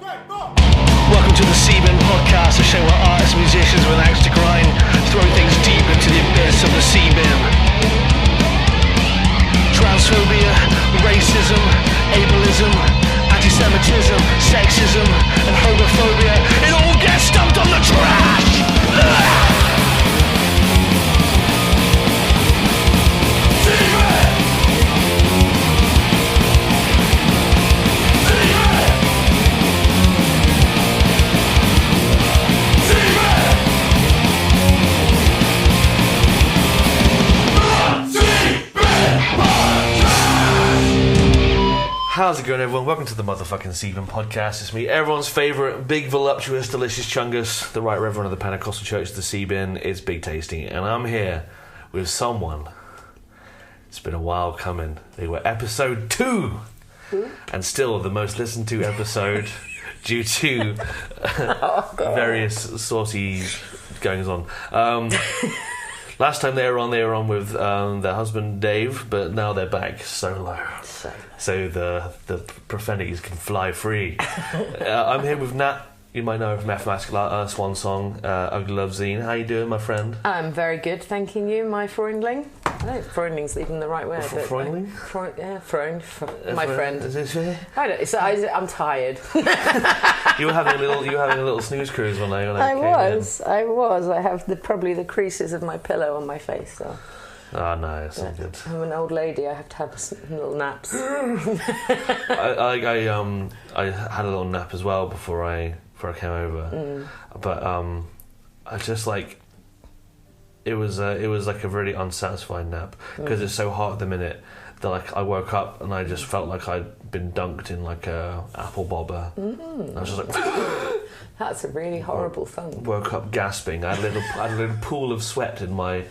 Welcome to the C-Bin podcast, a show where artists and musicians with an axe to grind throw things deep into the abyss of the C-Bin. Transphobia, racism, ableism, anti-Semitism, sexism, and homophobia, it all gets dumped on the trash! How's it going, everyone? Welcome to the motherfucking C-Bin podcast. It's me, everyone's favourite, big, voluptuous, delicious chungus, the right reverend of the Pentecostal Church of the C-Bin. It's Big Tasty, and I'm here with someone. It's been a while coming. They were episode 2, and still the most listened to episode due to various saucy goings on. Last time they were on with their husband Dave, but now they're back solo. So the profanities can fly free. I'm here with Nat. You might know her from f.emasculata, Swansong, Ugly Love Zine. How you doing, my friend? I'm very good, thanking you, my Freundling. I don't know if Freundling's even the right word. Freundling? My friend. Is it fair? I don't. So I'm tired. You were having a little snooze cruise when I was. I have probably the creases of my pillow on my face still. Oh no, it's all good. I'm an old lady. I have to have some little naps. I had a little nap as well before I came over, but I just like it was like a really unsatisfying nap because it's so hot at the minute that like I woke up and I just felt like I'd been dunked in like a apple bobber. I was just like. That's a really horrible thing. Woke up gasping. I had a little pool of sweat in my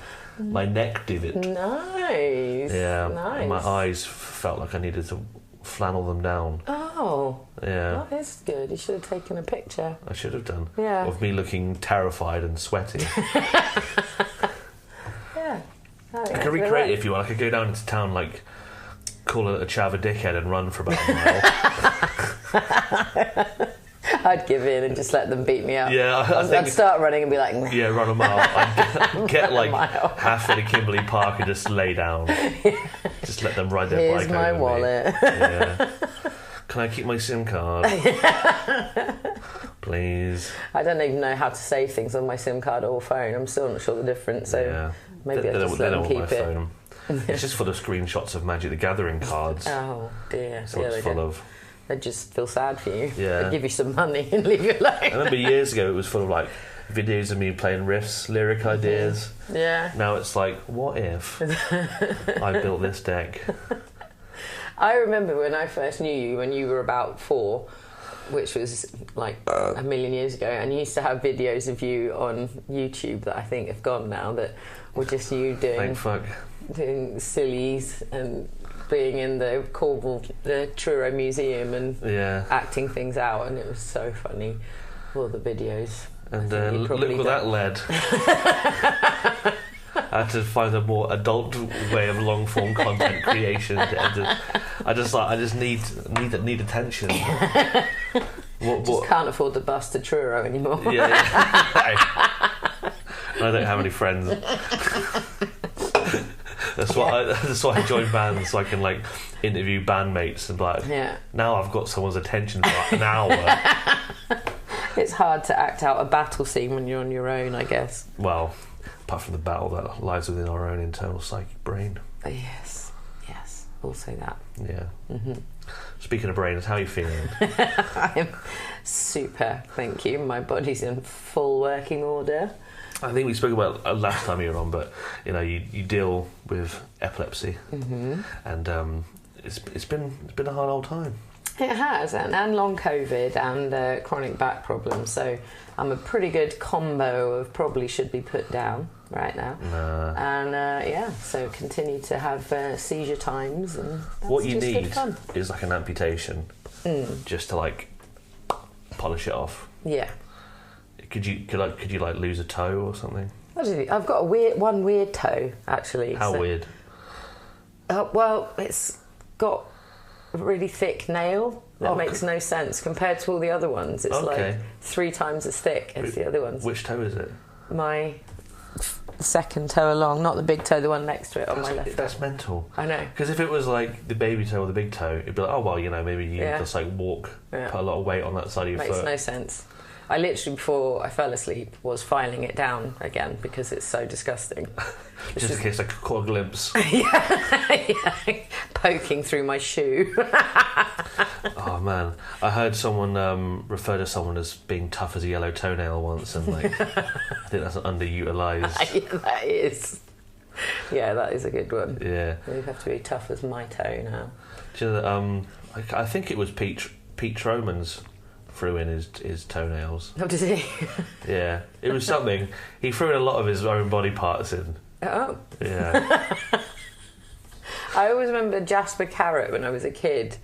neck divot. Nice. Yeah. Nice. And my eyes felt like I needed to flannel them down. Oh. Yeah. That is good. You should have taken a picture. I should have done. Yeah. Of me looking terrified and sweaty. Yeah. Oh, I could recreate it if you want. I could go down into town, like, call a chav a dickhead and run for about a mile. I'd give in and just let them beat me up. Yeah, I'd start running and be like... Yeah, run a mile. I'd get like halfway to Kimberley Park and just lay down. Just let them ride their bike over me. Here's my wallet. Yeah. Can I keep my SIM card? Please. I don't even know how to save things on my SIM card or phone. I'm still not sure the difference, so maybe I'll just let them keep it. Phone. It's just full of screenshots of Magic the Gathering cards. Oh, dear. That's what it's full of. They just feel sad for you. Yeah. They give you some money and leave you alone. I remember years ago it was full of like videos of me playing riffs, lyric ideas. Yeah. Now it's like, what if I built this deck? I remember when I first knew you, when you were about 4, which was like a million years ago, and you used to have videos of you on YouTube that I think have gone now, that were just you doing sillies and being in the Cornwall, the Truro Museum and acting things out, and it was so funny, all the videos. And look where that led. I had to find a more adult way of long form content creation. I just need attention. Just can't afford the bus to Truro anymore. Yeah. I don't have any friends. That's why I joined bands, so I can like interview bandmates and be like, now I've got someone's attention for like an hour. It's hard to act out a battle scene when you're on your own, I guess. Well, apart from the battle that lies within our own internal psychic brain. Yes, also that. Yeah. Mm-hmm. Speaking of brains, how are you feeling? I'm super, thank you. My body's in full working order. I think we spoke about last time you were on, but you know, you deal with epilepsy, and it's been a hard old time. It has, and long COVID and chronic back problems. So I'm a pretty good combo of probably should be put down right now. Nah. And so continue to have seizure times, and that's what you just need good fun. Is like an amputation, just to like polish it off. Yeah. Could you lose a toe or something? I've got one weird toe actually. How weird? Well, it's got a really thick nail That makes no sense compared to all the other ones. It's like 3 times as thick as the other ones. Which toe is it? My second toe along, not the big toe, the one next to it on my left foot. That's mental. I know. Because if it was like the baby toe or the big toe, it'd be like, oh well, maybe you just like walk, put a lot of weight on that side of your foot. Makes no sense. I literally, before I fell asleep, was filing it down again because it's so disgusting. Just in case I caught a glimpse. yeah, poking through my shoe. Oh man, I heard someone refer to someone as being tough as a yellow toenail once, and I think that's underutilised. Yeah, that is. Yeah, that is a good one. Yeah, you have to be tough as my toe now. Do you know that, I think it was Pete Tromans threw in his toenails. Oh, did he? Yeah, it was something. He threw in a lot of his own body parts in. Oh. Yeah. I always remember Jasper Carrot when I was a kid,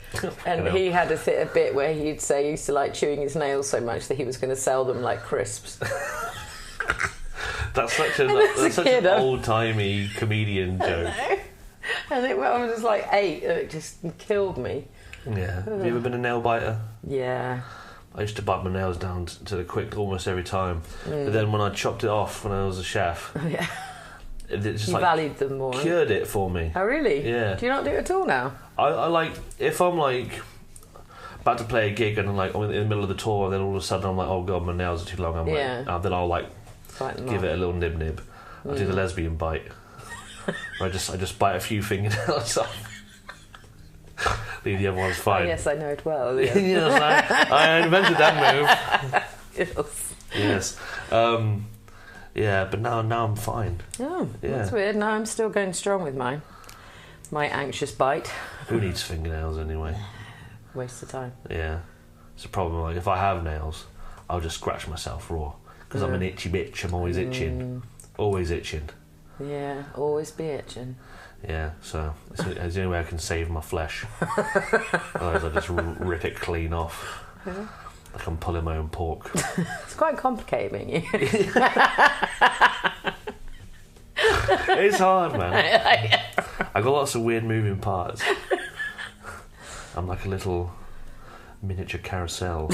and he had a bit where he'd say he used to like chewing his nails so much that he was going to sell them like crisps. That's such an old-timey comedian joke. And I was just like 8, and it just killed me. Yeah. Have you ever been a nail biter? Yeah. I used to bite my nails down to the quick almost every time. But then when I chopped it off when I was a chef, it just valued them more. Cured it for me. Oh really? Yeah. Do you not do it at all now? I like, if I'm like about to play a gig and I'm like in the middle of the tour, and then all of a sudden I'm like, oh god, my nails are too long. I'm like, then I'll like give it a little nib. I do the lesbian bite. I just bite a few fingernails off. Leave the other ones fine. Oh, yes, I know it well. Yeah. Yes, I invented that move. Yes. Yeah, but now I'm fine. Oh, that's weird. No, I'm still going strong with mine. My anxious bite. Who needs fingernails anyway? Waste of time. Yeah. It's a problem. Like, if I have nails, I'll just scratch myself raw. Because I'm an itchy bitch. I'm always itching. Always itching. Yeah, always be itching. Yeah, so it's the only way I can save my flesh. Otherwise I just rip it clean off. Like I'm pulling my own pork. It's quite complicated being you. It's hard, man. I got lots of weird moving parts. I'm like a little miniature carousel.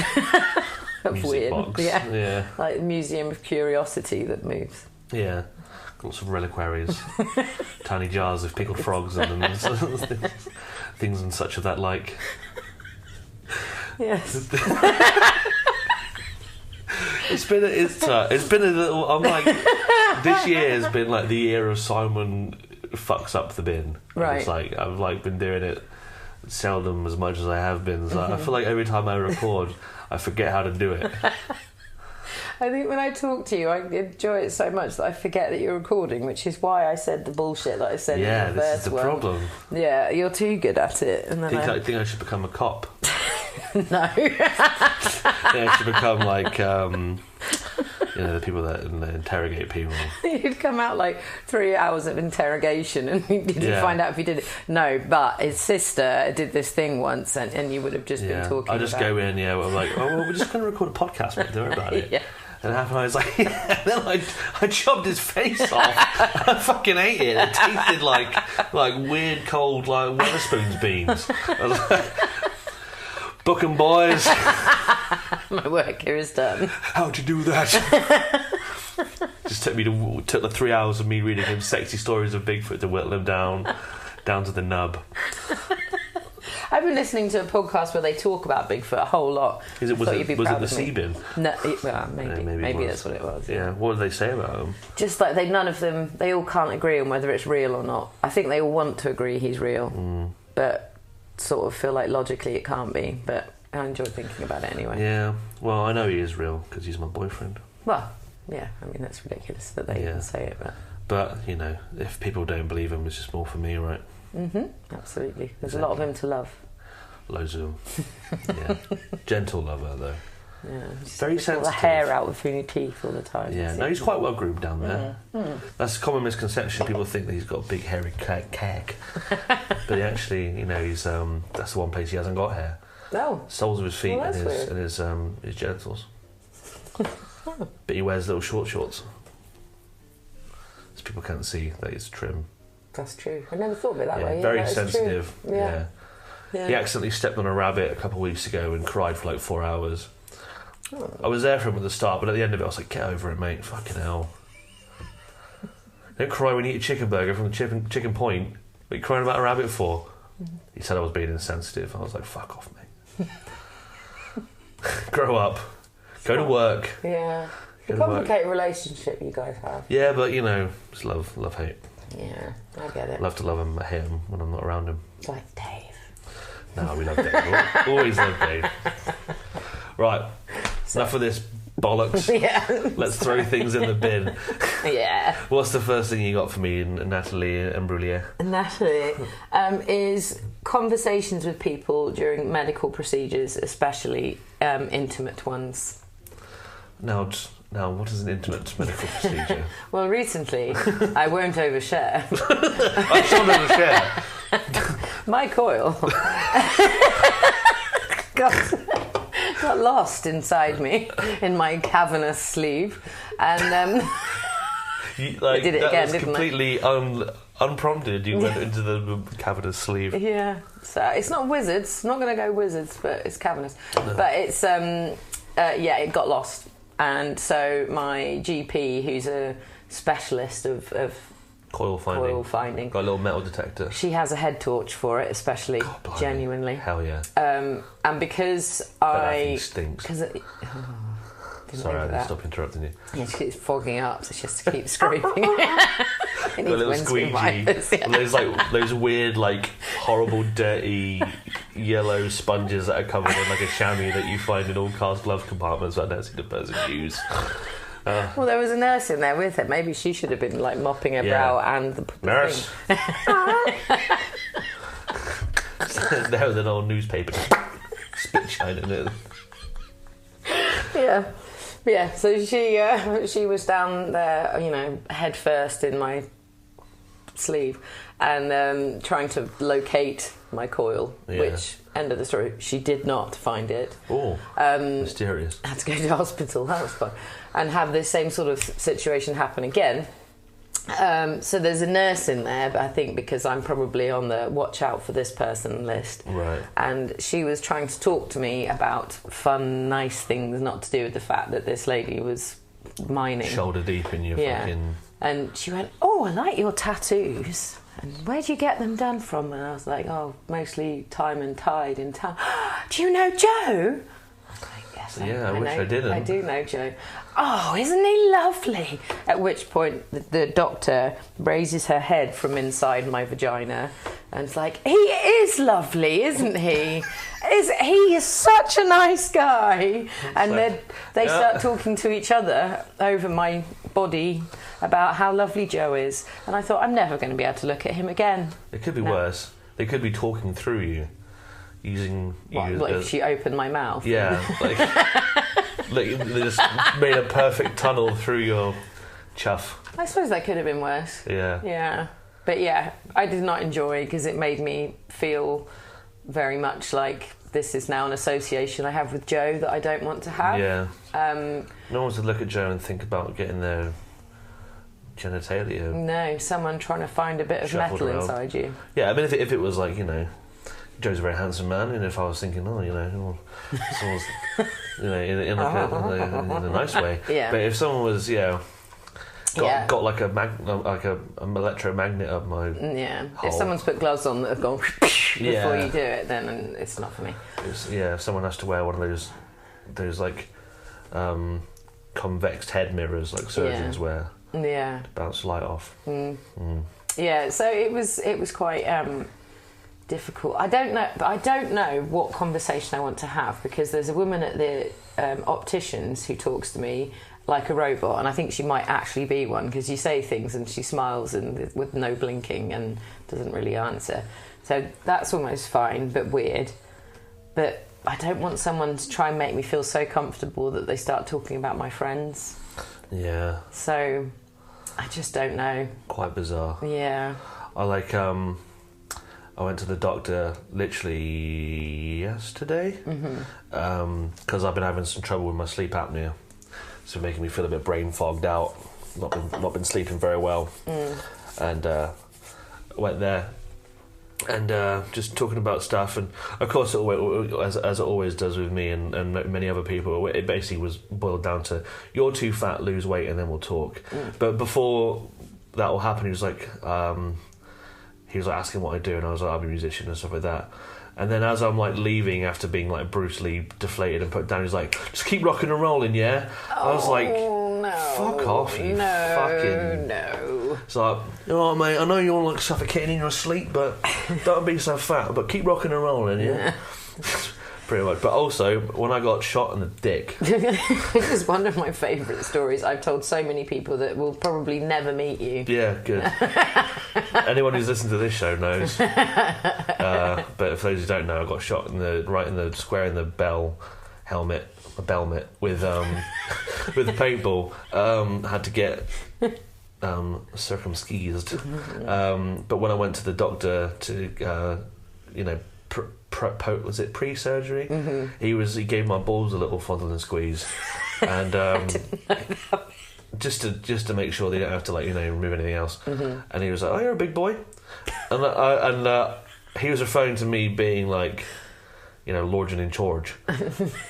Music weird. box. Yeah. Like a museum of curiosity that moves. Yeah. Lots of reliquaries, tiny jars of pickled frogs and things and such of that like. Yes. It's been a little. I'm like, this year has been like the year of Simon fucks up the bin. Right. It's like I've like been doing it seldom as much as I have been. So I feel like every time I record, I forget how to do it. I think when I talk to you, I enjoy it so much that I forget that you're recording, which is why I said the bullshit that I said in the first one. Yeah, this is the problem. Yeah, you're too good at it. And then I think I should become a cop. No. I should become like, the people that interrogate people. You'd come out like 3 hours of interrogation, and did you find out if you did it? No, but his sister did this thing once, and you would have just been talking. I just go in, I'm like, oh, well, we're just going to record a podcast, but don't worry about it. Yeah. And half an hour, I was like, and then I chopped his face off. I fucking ate it. It tasted like weird cold like Wetherspoons beans. I was like, book 'em, boys. My work here is done. How'd you do that? Just took the 3 hours of me reading him sexy stories of Bigfoot to whittle him down to the nub. I've been listening to a podcast where they talk about Bigfoot a whole lot. Was it the sea bin? No, maybe that's what it was. Yeah. What did they say about him? Just like none of them, they all can't agree on whether it's real or not. I think they all want to agree he's real, but sort of feel like logically it can't be. But I enjoy thinking about it anyway. Yeah. Well, I know he is real because he's my boyfriend. Well, yeah. I mean, that's ridiculous that they even say it, But if people don't believe him, it's just more for me, right? Absolutely. There's a lot of him to love. Loads of them. Yeah. Gentle lover, though. Yeah. Very sensitive. The hair out between your teeth all the time. Yeah. No, he's quite well groomed down there. That's a common misconception. People think that he's got a big hairy keg. But actually, he's that's the one place he hasn't got hair. No. Soles of his feet and his genitals. But he wears little shorts. So people can't see that he's trim. That's true. I never thought of it that way. Very sensitive. Yeah. Yeah. He accidentally stepped on a rabbit a couple of weeks ago and cried for like 4 hours. Oh. I was there for him at the start, but at the end of it I was like, get over it, mate. Fucking hell. Don't cry when you eat a chicken burger from the chicken point. What are you crying about a rabbit for? He said I was being insensitive. I was like, fuck off, mate. Grow up. Go to work. Yeah. It's a complicated relationship you guys have. Yeah, but you know, it's love, hate. Yeah, I get it. Love to love him, I hate him when I'm not around him. It's like Dave. No, we love Dave. Always love Dave. Right, enough of this bollocks. Yeah. Let's throw things in the bin. Yeah. What's the first thing you got for me, Natalie Imbruglia? Natalie, is conversations with people during medical procedures, especially intimate ones. Now, what is an intimate medical procedure? Well, recently, I won't overshare. I shan't overshare. My coil got lost inside me, in my cavernous sleeve, and I did it again, didn't completely unprompted. You went into the cavernous sleeve. Yeah, so it's not wizards. Not going to go wizards, but it's cavernous. No. But it's it got lost. And so my GP, who's a specialist of coil finding, got a little metal detector. She has a head torch for it, especially. God, blimey. Genuinely. Hell yeah. And because that thing stinks. Sorry, I didn't stop interrupting you. Yeah, she's fogging up, so she has to keep scraping. Got a little squeegee. Yeah. Those weird, like, horrible, dirty, yellow sponges that are covered in like a chamois that you find in all cars' glove compartments that I've never seen a person use. Well, there was a nurse in there with her. Maybe she should have been like mopping her brow and the nurse. There was an old newspaper spit shining it. Yeah, so she was down there, head first in my sleeve and trying to locate my coil, which, end of the story, she did not find it. Oh, mysterious. Had to go to hospital, that was fun. And have this same sort of situation happen again. So there's a nurse in there, but I think because I'm probably on the watch out for this person list. Right. And she was trying to talk to me about fun, nice things, not to do with the fact that this lady was mining. Shoulder deep in your fucking... And she went, "Oh, I like your tattoos. And where'd you get them done from?" And I was like, "Oh, mostly time and tide in town." "Do you know Joe?" Yes, I wish I didn't. I do know Joe. "Oh, isn't he lovely?" At which point the doctor raises her head from inside my vagina and it's like, "He is lovely, isn't he? He is such a nice guy." And then they start talking to each other over my body about how lovely Joe is. And I thought, I'm never going to be able to look at him again. It could be worse. They could be talking through you. Using if she opened my mouth. Yeah, like they just made a perfect tunnel through your chuff. I suppose that could have been worse. Yeah. But I did not enjoy because it made me feel very much like this is now an association I have with Joe that I don't want to have. Yeah. No one would look at Joe and think about getting their genitalia. No, someone trying to find a bit of metal inside you. Yeah, I mean, if it was like, Joe's a very handsome man, and if I was thinking, someone's, in a nice way. Yeah. But if someone was, got like an electromagnet up my hole. If someone's put gloves on that have gone before you do it, then it's not for me. If someone has to wear one of those like convex head mirrors like surgeons wear. Yeah. To bounce light off. Yeah. So it was quite. Difficult. I don't know what conversation I want to have because there's a woman at the opticians who talks to me like a robot, and I think she might actually be one because you say things and she smiles and with no blinking and doesn't really answer. So that's almost fine, but weird. But I don't want someone to try and make me feel so comfortable that they start talking about my friends. Yeah. So I just don't know. Quite bizarre. Yeah. I went to the doctor literally yesterday because I've been having some trouble with my sleep apnea, so making me feel a bit brain fogged out. Not been sleeping very well, and went there, and just talking about stuff, and of course, as it always does with me and many other people, it basically was boiled down to you're too fat, lose weight, and then we'll talk. But before that all happened, he was like asking what I do, and I was like, I'm a musician and stuff like that. And then as I'm like leaving after being like brutally deflated and put down, he's like, just keep rocking and rolling, yeah? I was like, no, fuck off, you fucking... No. It's like, you know what, mate, I know you're like suffocating in your sleep, but don't be so fat, but keep rocking and rolling, yeah? Pretty much. But also, when I got shot in the dick... This is one of my favourite stories. I've told so many people that will probably never meet you. Yeah, good. Anyone who's listened to this show knows. But for those who don't know, I got shot right in the square in the bell helmet, a bellmet, with with a paintball. Had to get circumcised. But when I went to the doctor to, was it pre-surgery? He gave my balls a little fondle and squeeze, and just to make sure they don't have to remove anything else. And he was like, "Oh, you're a big boy," and he was referring to me being like, Lord and in charge,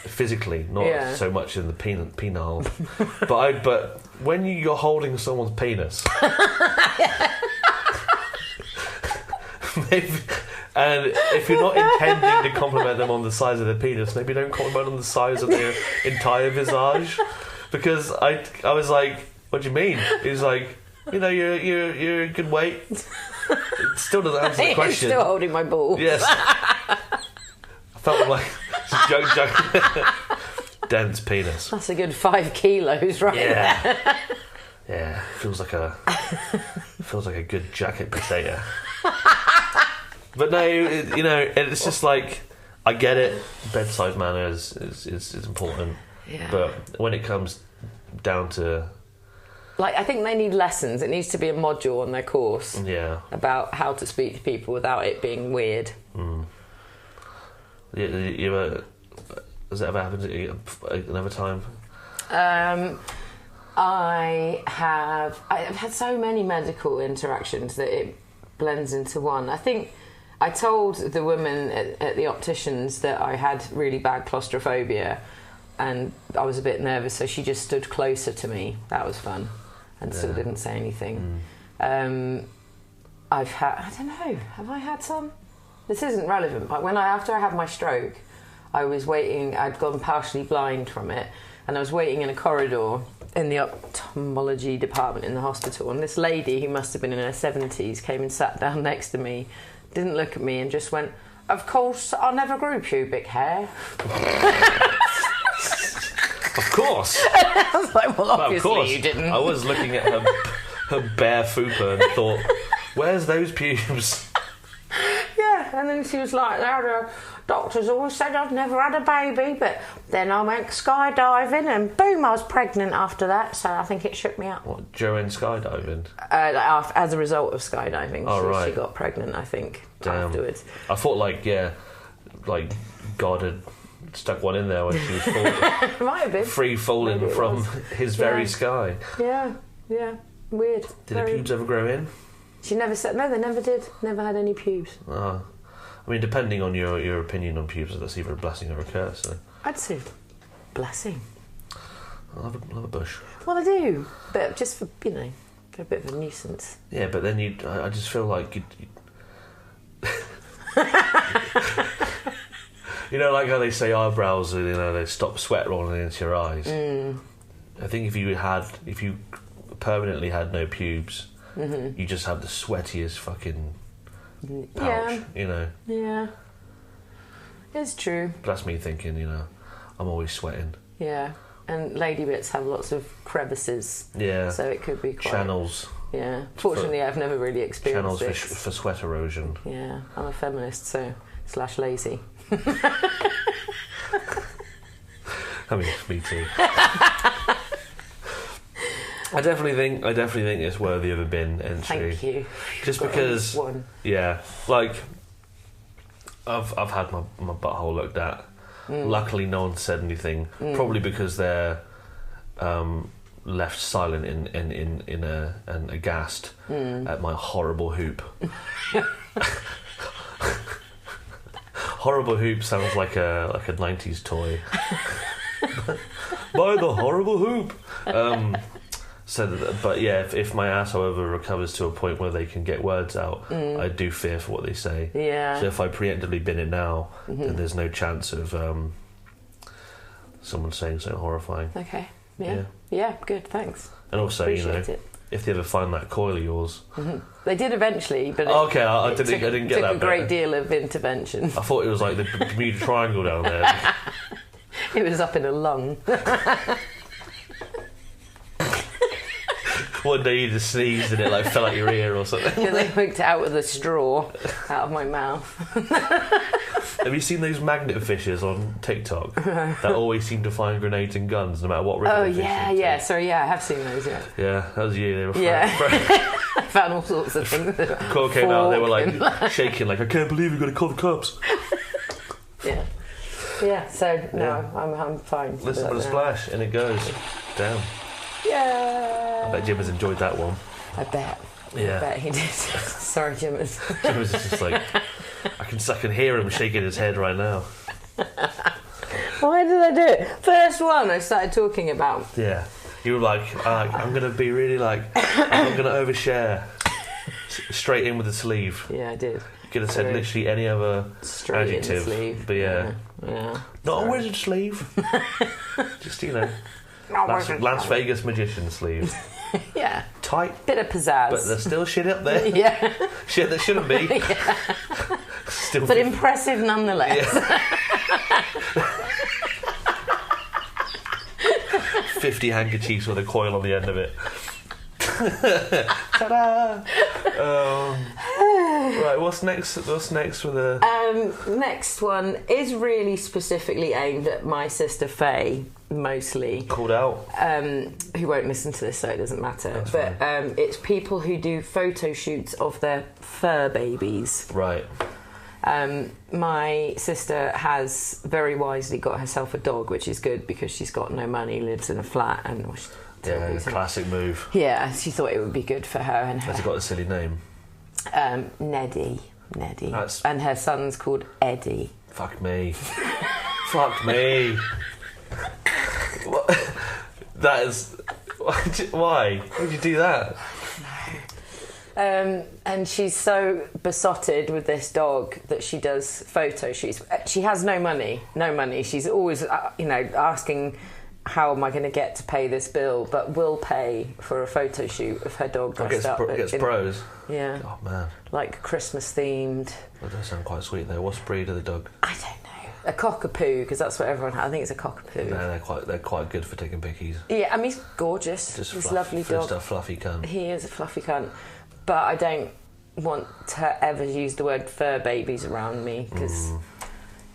physically, not so much in the penile. But when you're holding someone's penis, maybe. And if you're not intending to compliment them on the size of their penis, maybe don't compliment on the size of their entire visage. Because I was like, what do you mean? He was like, you're a good weight. It still doesn't answer the question. Still holding my ball. Yes. I felt like joke. Dense penis. That's a good 5 kilos, right? Yeah. Yeah. Feels like a good jacket potato. But no, it's just like, I get it. Bedside manner is important. Yeah. But when it comes down to... I think they need lessons. It needs to be a module on their course. Yeah. About how to speak to people without it being weird. Has it ever happened to you another time? I've had so many medical interactions that it blends into one. I think I told the woman at the opticians that I had really bad claustrophobia and I was a bit nervous, so she just stood closer to me. That was fun, and still didn't say anything. I've had, I don't know, have I had some? This isn't relevant, but after I had my stroke, I was waiting, I'd gone partially blind from it, and I was waiting in a corridor in the ophthalmology department in the hospital, and this lady, who must have been in her 70s, came and sat down next to me, didn't look at me, and just went, "Of course, I never grew pubic hair." Of course. I was like, well, obviously you didn't. I was looking at her bare fupa and thought, where's those pubes? Yeah, and then she was like, the doctors always said I'd never had a baby, but then I went skydiving and boom, I was pregnant after that, so I think it shook me up. What, during skydiving? As a result of skydiving. She got pregnant, I think, afterwards. I thought, God had stuck one in there when she was Might have been. free falling from his very sky. Yeah, weird. Did the pubes ever grow in? She never said, no, they never did. Never had any pubes. I mean, depending on your opinion on pubes, that's either a blessing or a curse. So. I'd say blessing. I love a bush. Well, I do, but just for, they're a bit of a nuisance. Yeah, but then I just feel like you'd like how they say eyebrows, they stop sweat rolling into your eyes. I think if you permanently had no pubes, you just have the sweatiest fucking pouch, Yeah. It's true. But that's me thinking, I'm always sweating. Yeah. And lady bits have lots of crevices. Yeah. So it could be quite... Channels. Yeah. Fortunately, I've never really experienced channels for sweat erosion. Yeah. I'm a feminist, so / lazy. I mean, me too. I definitely think it's worthy of a bin entry. Thank you. Just because, yeah, I've had my butthole looked at. Luckily, no one said anything. Probably because they're left silent and aghast at my horrible hoop. Horrible hoop sounds like a 90s toy. Buy the horrible hoop. But yeah, if my asshole ever recovers to a point where they can get words out, I do fear for what they say. Yeah. So if I preemptively bin it now, then there's no chance of someone saying something horrifying. Okay. Yeah. Good. Thanks. And also, Appreciate it. if they ever find that coil of yours, they did eventually, but I didn't get that. Took a great deal of intervention. I thought it was like the Bermuda Triangle down there. It was up in a lung. One day you just sneezed and it like fell out your ear or something. Yeah, they hooked it out with a straw out of my mouth. Have you seen those magnet fishers on TikTok that always seem to find grenades and guns no matter what river? Oh they fish yeah, into? yeah. Sorry, yeah, I have seen those. Yeah. Yeah, that was you. They were I found all sorts of things. Call came out. They were like shaking, like I can't believe we've got to call the cops. Yeah. Yeah. So no, I'm fine. Listen for the splash, and it goes down. Yeah. I bet Jim has enjoyed that one. I bet. Yeah. I bet he did. Sorry, Jimmers. Jim was just like, I can hear him shaking his head right now. Why did I do it? First one I started talking about. Yeah. You were like, I'm going to be really like, I'm going to overshare. Straight in with the sleeve. Yeah, I did. You could have said literally any other Straight adjective. in the sleeve. But yeah. Not a wizard sleeve. Just, Las Vegas magician sleeve. Yeah. Tight. Bit of pizzazz. But there's still shit up there. Yeah. Shit that shouldn't be. Yeah. Still but impressive nonetheless. Yeah. 50 handkerchiefs with a coil on the end of it. Ta-da! Right, what's next? What's next for the... Next one is really specifically aimed at my sister Faye, mostly. Called out. Who won't listen to this, so it doesn't matter. That's but fine. It's people who do photo shoots of their fur babies. Right. My sister has very wisely got herself a dog, which is good because she's got no money, lives in a flat, and classic move. Yeah, she thought it would be good for her. And Has it got a silly name? Neddy. And her son's called Eddie. Fuck me. Fuck me. What? That is... Why? Why would you do that? And she's so besotted with this dog that she does photo shoots. She has no money. She's always, asking, how am I going to get to pay this bill? But will pay for a photo shoot of her dog dressed up. Gets pros. Yeah. Oh, man. Like Christmas themed. That does sound quite sweet, though. What's the breed of the dog? I don't know. A cockapoo, because that's what everyone has. I think it's a cockapoo. No, they're quite good for taking pickies. Yeah, I mean, he's gorgeous. He's a lovely dog. Just a fluffy cunt. He is a fluffy cunt. But I don't want to ever use the word fur babies around me because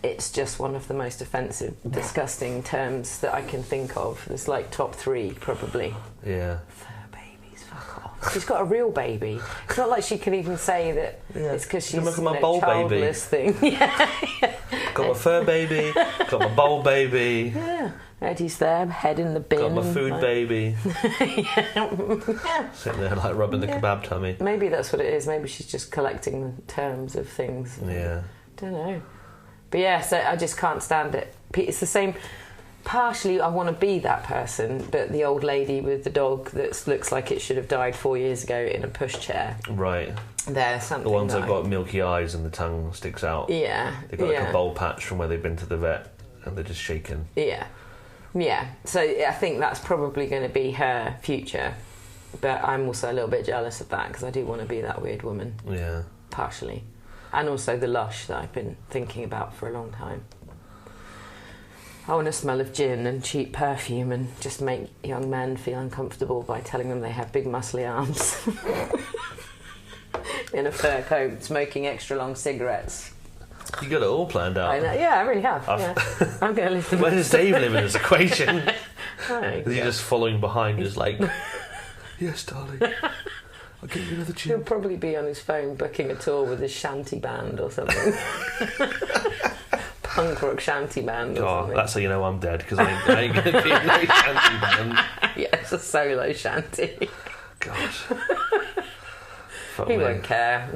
it's just one of the most offensive, disgusting terms that I can think of. It's like top 3, probably. Yeah. Fur babies, fuck off. She's got a real baby. It's not like she can even say that it's because she's look at my bowl childless baby. thing. Yeah. Got my fur baby, got my bowl baby. Yeah. Eddie's there, head in the bin. Got my food baby. Yeah. Sitting there like rubbing the kebab tummy. Maybe that's what it is. Maybe she's just collecting the terms of things. Yeah. Don't know. But yeah, so I just can't stand it. It's the same. Partially, I want to be that person, but the old lady with the dog that looks like it should have died 4 years ago in a pushchair. Right. There's something. The ones that've got milky eyes and the tongue sticks out. Yeah. They've got like a bowl patch from where they've been to the vet and they're just shaking. Yeah. Yeah. So I think that's probably going to be her future. But I'm also a little bit jealous of that because I do want to be that weird woman. Yeah. Partially. And also the lush that I've been thinking about for a long time. I want to smell of gin and cheap perfume and just make young men feel uncomfortable by telling them they have big muscly arms. In a fur coat, smoking extra long cigarettes. You got it all planned out. I know. Yeah, I really have. Yeah. I'm going to live the Where does Dave live in this equation? Right. Is he just following behind, just like, yes, darling, I'll get you another He'll gin. probably be on his phone booking a tour with his shanty band or something. Punk rock shanty band or something. That's how you know I'm dead, because I ain't going to be in no shanty band. Yeah, it's a solo shanty. Gosh. Fuck He me. won't care.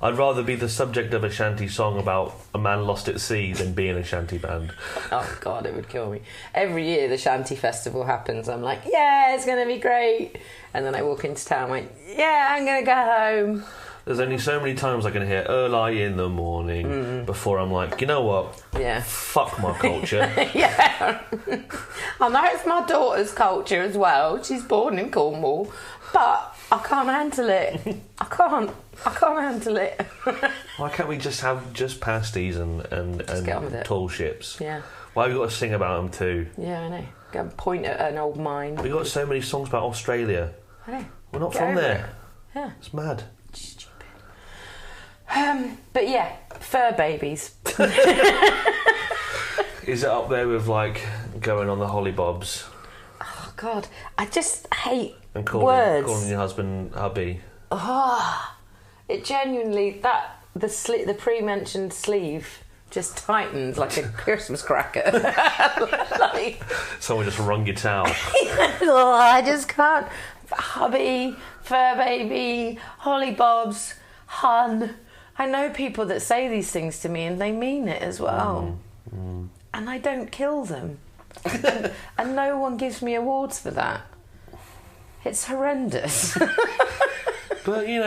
I'd rather be the subject of a shanty song about a man lost at sea than be in a shanty band. Oh God, it would kill me. Every year the shanty festival happens, I'm like, yeah, it's going to be great. And then I walk into town, I'm like, yeah, I'm going to go home. There's only so many times I can hear early in the morning before I'm like, you know what? Yeah. Fuck my culture. Yeah. I know it's my daughter's culture as well. She's born in Cornwall, but I can't handle it. I can't handle it. Why can't we just have just pasties and get on with it. tall ships? Yeah. Why have we got to sing about them too? Yeah, I know. Go and point at an old mine. We've got so many songs about Australia. I know. We're not Get from over there. it. Yeah. It's mad. Stupid. But yeah, fur babies. Is it up there with like going on the hollybobs Oh God, I just hate and words. calling your husband hubby? Oh, it genuinely the pre-mentioned sleeve just tightens like a Christmas cracker. Like, Someone just wrung your towel. oh, I just can't. Hubby, fur baby, hollybobs, hun. I know people that say these things to me and they mean it as well. And I don't kill them. And no one gives me awards for that. It's horrendous. But you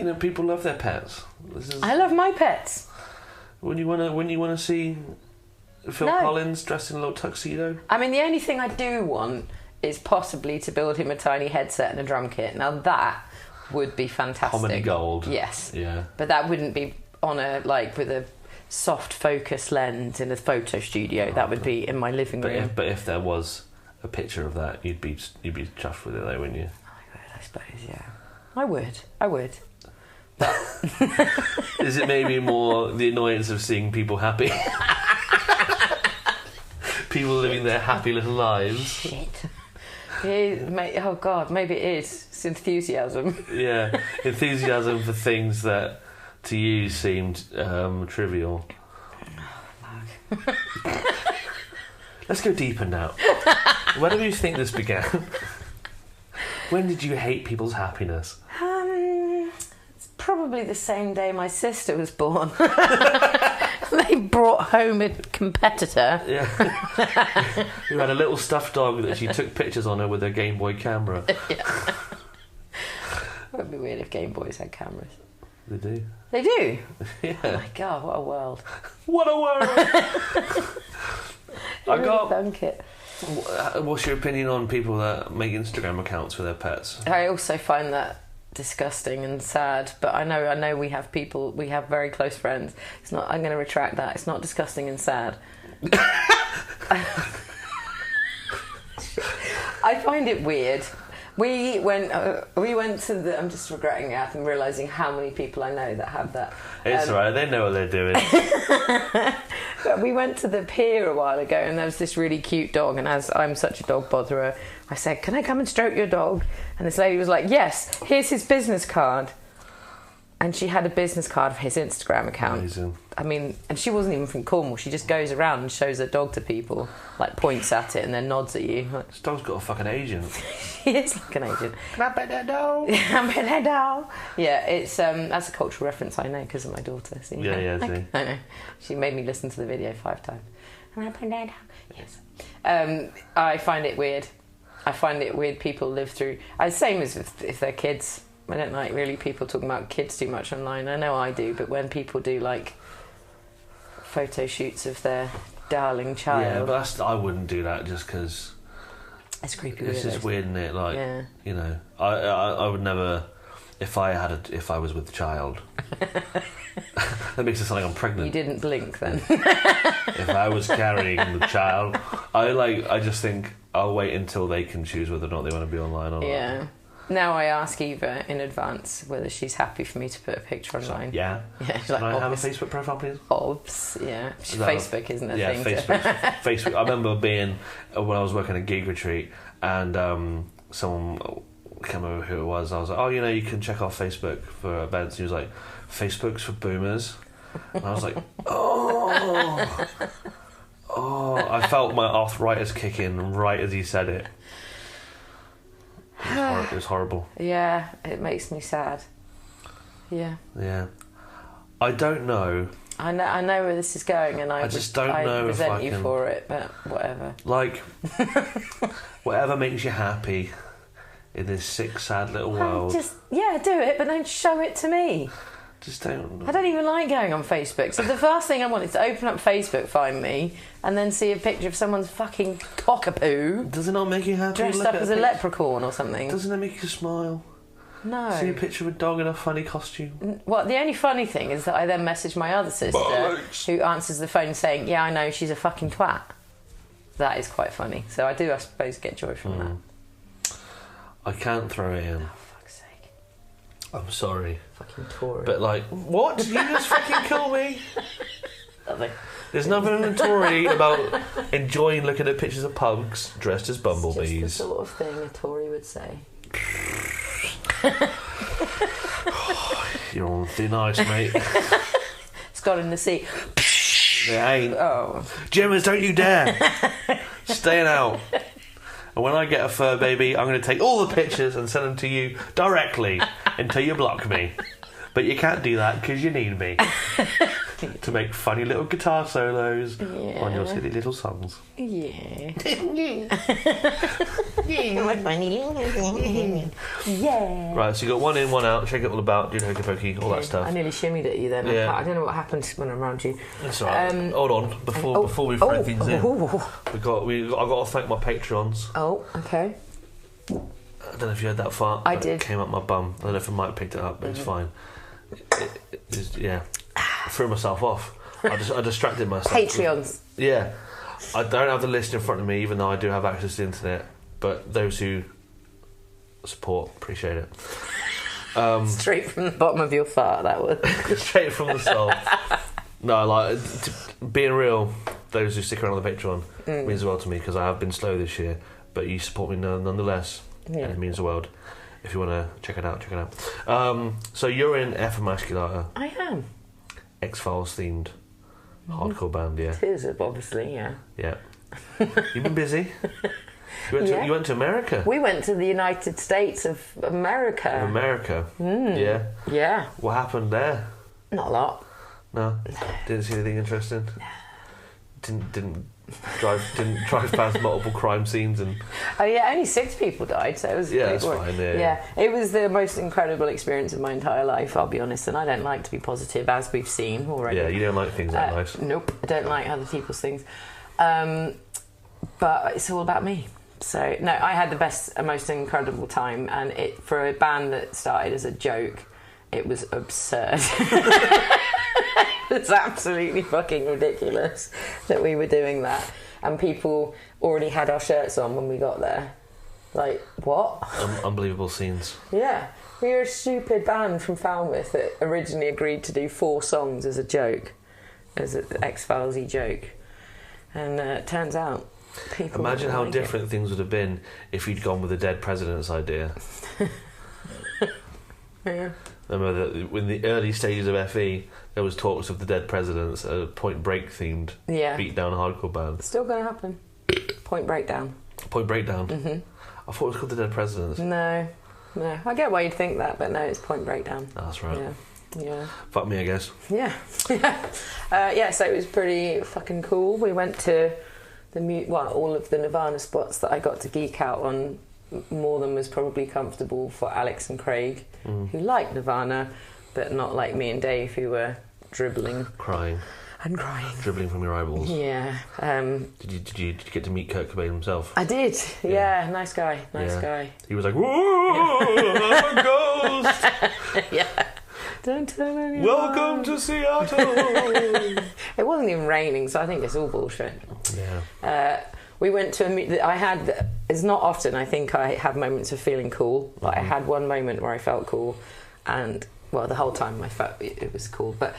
know, people love their pets. I love my pets. When you wanna see Phil No. Collins dressed in a little tuxedo. I mean, the only thing I do want is possibly to build him a tiny headset and a drum kit. Now that would be fantastic. Hominy gold. Yes. Yeah. But that wouldn't be on with a soft focus lens in a photo studio. That would be in my living room. But if there was a picture of that, you'd be chuffed with it though, wouldn't you? I suppose, yeah. I would. But Is it maybe more the annoyance of seeing people happy? People living their happy little lives. shit. Oh God, maybe it is. It's enthusiasm. Yeah, enthusiasm for things that to you seemed trivial. Let's go deeper now. When do you think this began? When did you hate people's happiness? It's probably the same day my sister was born. They brought home a competitor. Yeah. Who had a little stuffed dog that she took pictures on her with her Game Boy camera. Yeah. It would be weird if Game Boys had cameras. They do. They do? Yeah. Oh my God, what a world. What a world! I got. Thunk it. What's your opinion on people that make Instagram accounts for their pets? I also find that disgusting and sad, but I know we have very close friends. It's not. I'm going to retract that. It's not disgusting and sad. I find it weird. We went to the. I'm just regretting it and realising how many people I know that have that. It's alright. They know what they're doing. But we went to the pier a while ago, and there was this really cute dog. And as I'm such a dog botherer, I said, "Can I come and stroke your dog?" And this lady was like, "Yes, here's his business card." And she had a business card for his Instagram account. Amazing. I mean, and she wasn't even from Cornwall. She just goes around and shows her dog to people, like points at it and then nods at you. Like, This dog's got a fucking agent. he is like an agent. Can I pet that dog? Yeah, it's that's a cultural reference I know because of my daughter. See? Yeah, see. I know. She made me listen to the video 5 times. Yes. I find it weird. I find it weird people live through. Same as if they're kids. I don't like really people talking about kids too much online. I know I do, but when people do like photo shoots of their darling child, Yeah, but I wouldn't do that just because it's creepy. it's just weird, isn't it? Like, Yeah. you know, I would never. If I was with a child, that makes it sound like I'm pregnant. You didn't blink then. If I was carrying the child, I just think I'll wait until they can choose whether or not they want to be online or not. Yeah. Now I ask Eva in advance whether she's happy for me to put a picture online. Yeah. Yeah, she's Can like, I have a obvious- Facebook profile, please? Obs, yeah. No. Facebook isn't a Yeah, thing. Facebook. I remember being when I was working at Geek Retreat, and someone came over who it was. I was like, "Oh, you can check off Facebook for events." He was like, "Facebook's for boomers," and I was like, "Oh." I felt my arthritis kick in right as he said it. It was horrible. Yeah, it makes me sad. Yeah. Yeah. I don't know. I know where this is going, and I just don't know if resent I you can... for it, but whatever. Like, whatever makes you happy in this sick, sad little world. Just do it, but don't show it to me. Just don't. I don't even like going on Facebook. So the first thing I want is to open up Facebook, find me, and then see a picture of someone's fucking cockapoo. Does it not make you happy? Dressed up as a leprechaun or something. Doesn't it make you smile? No. See a picture of a dog in a funny costume? Well, the only funny thing is that I then message my other sister, who answers the phone saying, yeah, I know, she's a fucking twat. That is quite funny. So I do, I suppose, get joy from that. I can't throw it in. Oh, fuck's sake. I'm sorry. Fucking Tory. But like, what? Did you just fucking call me? Nothing. There's nothing in Tory about enjoying looking at pictures of pugs dressed as bumblebees. It's just the sort of thing a Tory would say. You're on thin ice, mate. It's gone in the sea. It ain't. Oh. Gemmas, don't you dare. Staying out. And when I get a fur baby, I'm going to take all the pictures and send them to you directly until you block me. But you can't do that because you need me to make funny little guitar solos on your silly little songs. Yeah. Yeah. Right, so you got one in, one out, shake it all about, do hokey pokey, all that stuff. I nearly shimmied at you then. Yeah. I don't know what happened when I'm around you. That's all right. Hold on, before we throw things in, I've got to thank my Patreons. Oh, okay. I don't know if you heard that fart. I did. It came up my bum. I don't know if I might have picked it up, but it's fine. I threw myself off. I distracted myself. Patreons. Yeah. I don't have the list in front of me, even though I do have access to the internet. But those who support, appreciate it. Straight from the bottom of your fart, that was. Straight from the soul. No, like, being real, those who stick around on the Patreon means the world to me, because I have been slow this year, but you support me nonetheless, and it means the world. If you want to check it out, check it out. So you're in f.emasculata. I am. X-Files themed hardcore band, yeah. It is, obviously, yeah. Yeah. You've been busy. You went to America. We went to the United States of America. Yeah. Yeah. What happened there? Not a lot. No. Didn't see anything interesting. Didn't drive past multiple crime scenes and. Oh yeah, only 6 people died, so it was. Yeah, that's fine. Yeah, it was the most incredible experience of my entire life. I'll be honest, and I don't like to be positive, as we've seen already. Yeah, you don't like things that nice. Nope, I don't like other people's things. But it's all about me. So no, I had the best and most incredible time, and for a band that started as a joke, it was absurd. It's absolutely fucking ridiculous that we were doing that, and people already had our shirts on when we got there. Like, what? Unbelievable scenes. Yeah, we were a stupid band from Falmouth that originally agreed to do 4 songs as a joke, as an X-Files-y joke, and it turns out people. Imagine how different things would have been if you'd gone with the Dead President's idea. Yeah. Remember that in the early stages of FE, there was talks of the Dead Presidents, a Point Break themed beat down hardcore band. Still going to happen. Point Breakdown. Point Breakdown. I thought it was called the Dead Presidents. No. I get why you'd think that, but no, it's Point Breakdown. Oh, that's right. Yeah. Fuck me, I guess. Yeah. So it was pretty fucking cool. We went to all of the Nirvana spots that I got to geek out on. More than was probably comfortable for Alex and Craig, who liked Nirvana, but not like me and Dave, who were dribbling, crying, dribbling from your eyeballs. Yeah. Did you get to meet Kurt Cobain himself? I did. Yeah. Nice guy. He was like, "Whoa, I'm a ghost." Yeah. Don't tell anyone. Welcome to Seattle. It wasn't even raining, so I think it's all bullshit. Yeah. We went to it's not often I think I have moments of feeling cool, but I had one moment where I felt cool, and the whole time I felt it was cool, but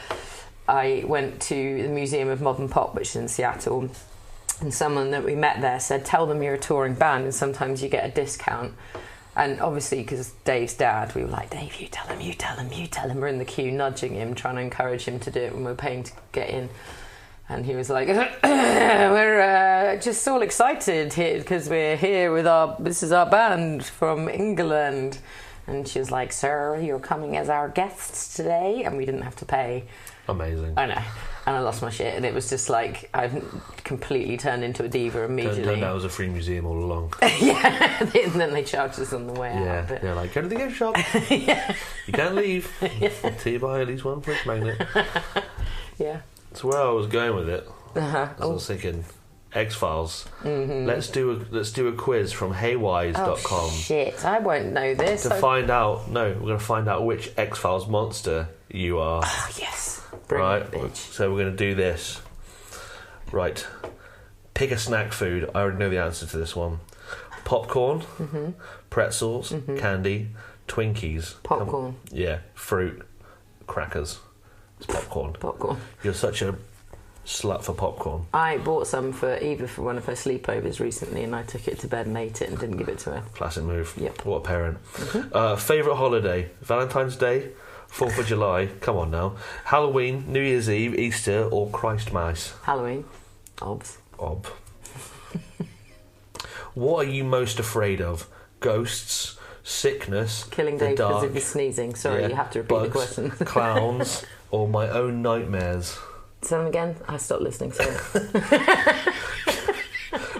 I went to the Museum of Modern Pop, which is in Seattle, and someone that we met there said, tell them you're a touring band and sometimes you get a discount. And obviously, because Dave's dad, we were like, Dave, you tell him. We're in the queue nudging him, trying to encourage him to do it when we're paying to get in. And he was like, we're just all excited here because we're here with this is our band from England. And she was like, sir, you're coming as our guests today. And we didn't have to pay. Amazing. I know. And I lost my shit, and it was just like I've completely turned into a diva immediately. Turned out it was a free museum all along. Yeah, and then they charged us on the way out. Yeah, they're like, go to the gift shop. Yeah. You can't leave until you buy at least one fridge magnet. Yeah. So where I was going with it, Uh-huh. I was thinking, X-Files. Mm-hmm. Let's do a quiz from haywise.com. Oh, shit, I won't know this. We're going to find out which X-Files monster you are. Oh, yes. Brilliant, right, bitch. so we're going to do this. Right. Pick a snack food. I already know the answer to this one. Popcorn, pretzels, candy, Twinkies. Popcorn. Yeah, fruit, crackers. It's popcorn. Popcorn. You're such a slut for popcorn. I bought some for Eva for one of her sleepovers recently, and I took it to bed and ate it and didn't give it to her. Classic move. Yep. What a parent. Favourite holiday? Valentine's Day? 4th of July? Come on now. Halloween, New Year's Eve, Easter, or Christmas? Halloween. Obs. Ob. What are you most afraid of? Ghosts, sickness, Killing the Dave because dark, of his sneezing. Sorry, you have to repeat bugs, the question. clowns, or my own nightmares? Say them again? I stopped listening, sorry.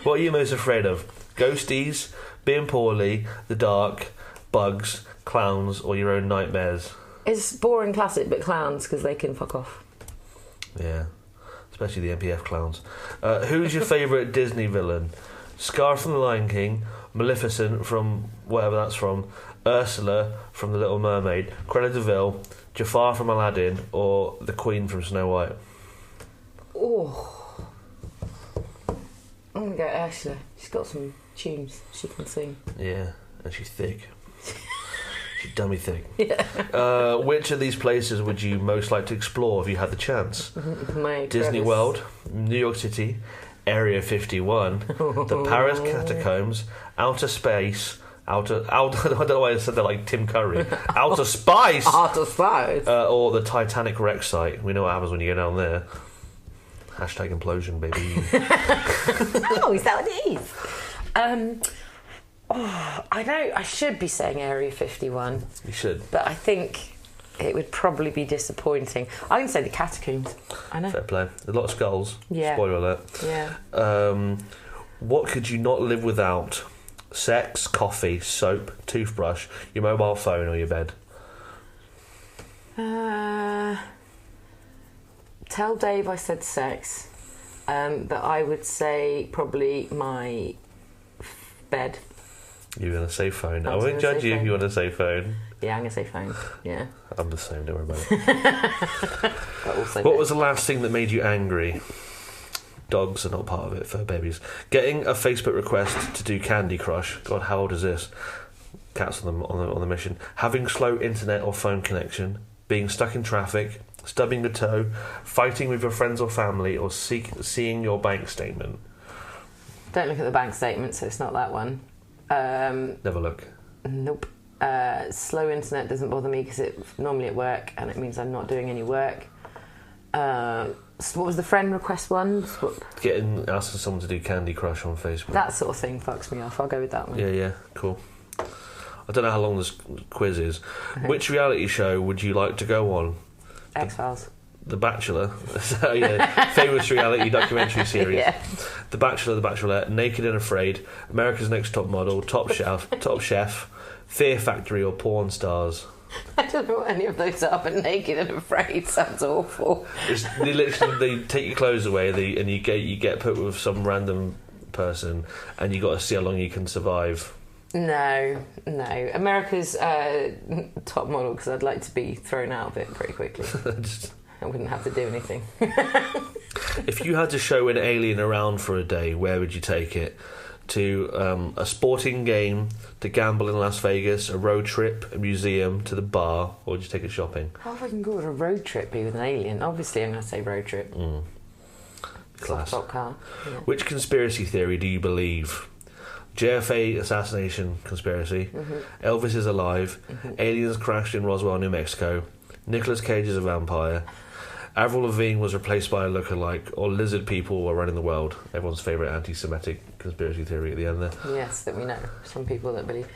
What are you most afraid of? Ghosties, being poorly, the dark, bugs, clowns, or your own nightmares? It's boring classic, but clowns, because they can fuck off. Yeah, especially the NPF clowns. Who's your favourite Disney villain? Scar from The Lion King, Maleficent from whatever that's from, Ursula from The Little Mermaid, Cruella de Vil, Jafar from Aladdin, or the Queen from Snow White? Oh. I'm going to go Ursula. She's got some tunes she can sing. Yeah, and she's thick. She's dummy thick. Yeah. Which of these places would you most like to explore if you had the chance? Disney World, New York City, Area 51, the Paris catacombs, outer space, I don't know why I said that like Tim Curry. Outer space! Outer space! Or the Titanic wreck site. We know what happens when you go down there. Hashtag implosion, baby. Oh, is that what it is? I know I should be saying Area 51. You should. But I think it would probably be disappointing. I'm going to say the catacombs. I know. Fair play. A lot of skulls. Yeah. Spoiler alert. Yeah. What could you not live without? Sex, coffee, soap, toothbrush, your mobile phone, or your bed? Tell Dave I said sex, but I would say probably my bed. You're going to say phone. I won't judge you if you want to say phone. Yeah, I'm going to say phone. Yeah. I'm the same, don't worry about it. But also what was the last thing that made you angry? Dogs are not part of it, fur babies. Getting a Facebook request to do Candy Crush. God, how old is this? Cats on the mission. Having slow internet or phone connection. Being stuck in traffic. Stubbing your toe. Fighting with your friends or family. Or seeing your bank statement. Don't look at the bank statement, so it's not that one. Never look. Nope. Slow internet doesn't bother me because it's normally at work and it means I'm not doing any work. So what was the friend request one? Asking someone to do Candy Crush on Facebook. That sort of thing fucks me off. I'll go with that one. Yeah, cool. I don't know how long this quiz is. Okay. Which reality show would you like to go on? X-Files. The Bachelor. So, yeah, famous reality documentary series. Yeah. The Bachelor, The Bachelorette, Naked and Afraid, America's Next Top Model, Top Chef, Fear Factory, or Porn Stars. I don't know what any of those are, but Naked and Afraid sounds awful. They take your clothes away, and you get put with some random person, and you got to see how long you can survive. No. America's Top Model, because I'd like to be thrown out of it pretty quickly. I wouldn't have to do anything. If you had to show an alien around for a day, where would you take it? To a sporting game, to gamble in Las Vegas, a road trip, a museum, to the bar, or would you take it shopping? How fucking good would a road trip be with an alien? Obviously, I'm going to say road trip. Class. Top car. Yeah. Which conspiracy theory do you believe? JFK assassination conspiracy, Elvis is alive, aliens crashed in Roswell, New Mexico, Nicolas Cage is a vampire, Avril Lavigne was replaced by a lookalike, or lizard people were running the world. Everyone's favourite anti-Semitic conspiracy theory at the end there. Yes, that we know. Some people that believe.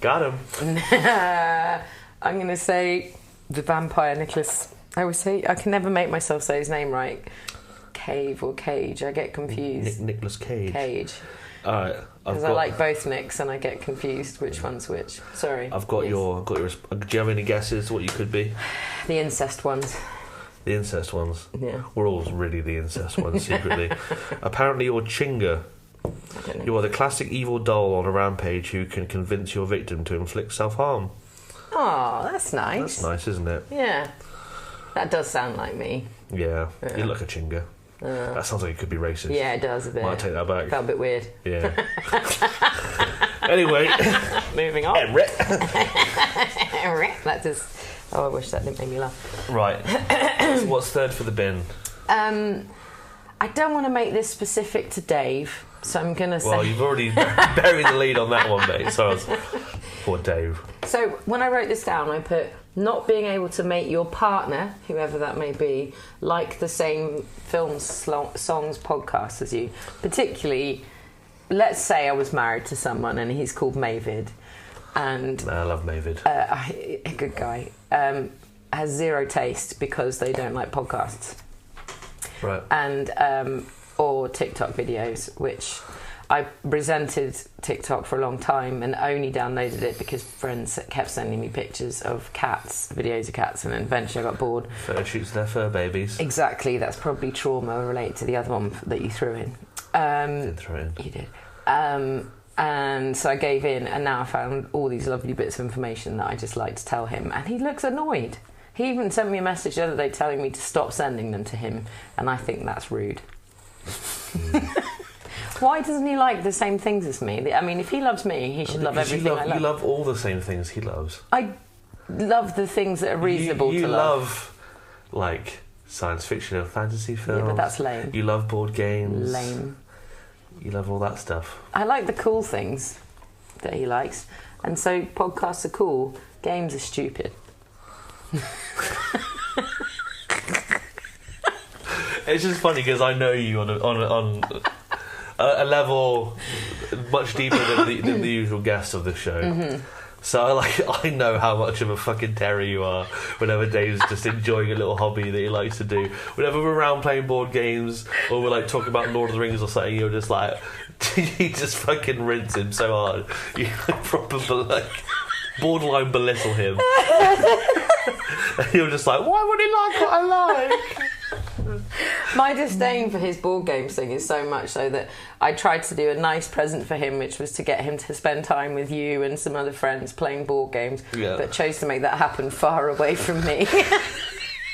Got him. I'm going to say the vampire Nicholas. I always say I can never make myself say his name right. Cave or Cage? I get confused. Nicholas Cage. Cage. All right. Because I like both Nicks and I get confused which one's which. Sorry. I've got your. Do you have any guesses what you could be? The incest ones. The incest ones. Yeah. We're all really the incest ones secretly. Apparently, you're Chinga. You are the classic evil doll on a rampage who can convince your victim to inflict self-harm. Oh, that's nice. That's nice, isn't it? Yeah. That does sound like me. Yeah. You look like a Chinga. That sounds like it could be racist. Yeah, it does a bit. Might take that back. Felt a bit weird. Yeah. Anyway. Moving on. Emrit. That just... Oh, I wish that didn't make me laugh. Right. So what's third for the bin? I don't want to make this specific to Dave, so I'm going to say... Well, you've already buried the lead on that one, mate. So poor Dave. So when I wrote this down, I put not being able to make your partner, whoever that may be, like the same films, songs, podcasts as you. Particularly, let's say I was married to someone and he's called Mavid. And I love Mavid. A good guy. Has zero taste because they don't like podcasts. Right. And or TikTok videos, which I resented TikTok for a long time and only downloaded it because friends kept sending me pictures of cats, videos of cats, and then eventually I got bored. Photo shoots their fur babies. Exactly, that's probably trauma related to the other one that you threw in. Did throw it in. You did. And so I gave in, and now I found all these lovely bits of information that I just like to tell him, and he looks annoyed. He even sent me a message the other day telling me to stop sending them to him, and I think that's rude. Why doesn't he like the same things as me? I mean, if he loves me, he should love everything I love. You love all the same things he loves. I love the things that are reasonable to love. You love, like, science fiction and fantasy films. Yeah, but that's lame. You love board games. Lame. You love all that stuff. I like the cool things that he likes. And so podcasts are cool, games are stupid. It's just funny because I know you on a level much deeper than the usual guest of the show. Mm-hmm. So I know how much of a fucking terror you are whenever Dave's just enjoying a little hobby that he likes to do. Whenever we're around playing board games or we're like talking about Lord of the Rings or something, you're just like, you just fucking rinse him so hard. You probably like borderline belittle him. And you're just like, why would he like what I like? My disdain for his board games thing is so much so that I tried to do a nice present for him, which was to get him to spend time with you and some other friends playing board games, but chose to make that happen far away from me.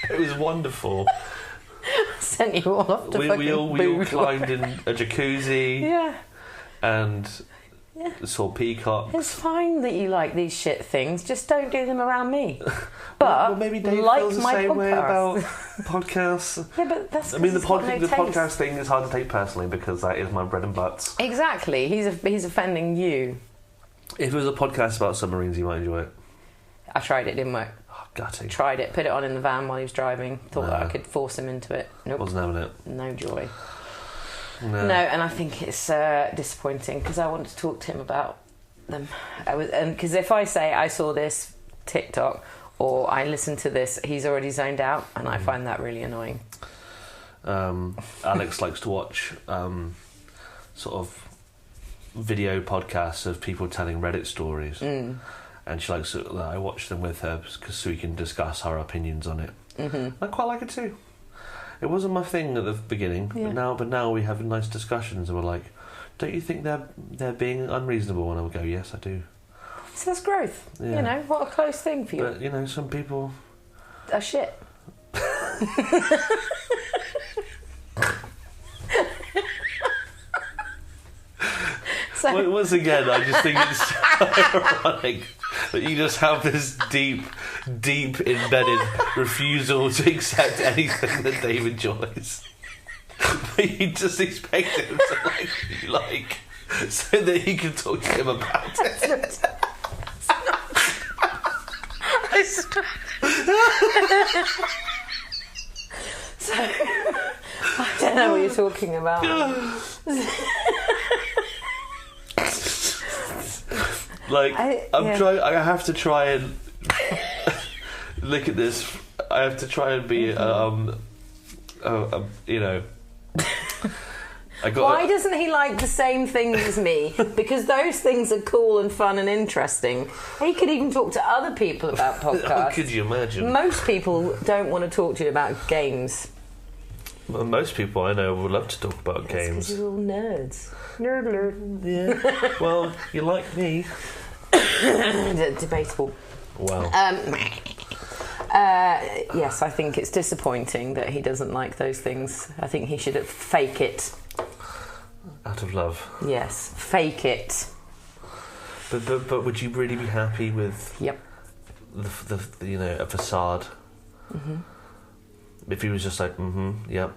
It was wonderful. Sent you all off to we all climbed in a jacuzzi. Yeah. And saw peacock. It's fine that you like these shit things, just don't do them around me. But well, maybe Dave like feels the my same podcast. way about podcasts. Yeah, but that's I mean, the no podcast thing is hard to take personally because that is my bread and butter. Exactly. He's offending you. If it was a podcast about submarines, you might enjoy it. I tried it, didn't work. Oh, gutting. Tried it, put it on in the van while he was driving. Thought that I could force him into it. Nope. Wasn't having it. No joy. No, and I think it's disappointing because I wanted to talk to him about them. Because if I say I saw this TikTok or I listened to this, he's already zoned out, and I find that really annoying. Alex likes to watch sort of video podcasts of people telling Reddit stories, and she likes to, I watch them with her so we can discuss our opinions on it. Mm-hmm. I quite like it too. It wasn't my thing at the beginning, but now we have nice discussions, and we're like, don't you think they're being unreasonable? And I would go, yes, I do. So that's growth. Yeah. You know, what a close thing for you. But, you know, some people are shit. So once again, I just think it's so ironic that you just have this deep embedded refusal to accept anything that Dave enjoys. But you just expect him to like you like so that you can talk to him about it. So, I don't know what you're talking about. Like, I have to try and look at this. I have to try and be, you know. Why doesn't he like the same things as me? Because those things are cool and fun and interesting. He could even talk to other people about podcasts. Could you imagine? Most people don't want to talk to you about games. Well, most people I know would love to talk about games. Because you're all nerds. Nerd. Yeah. Well, you like me. Debatable. Wow. Yes, I think it's disappointing that he doesn't like those things. I think he should fake it. Out of love. Yes, fake it. But would you really be happy with? Yep. The you know, a facade. Mm-hmm. If he was just like, yep,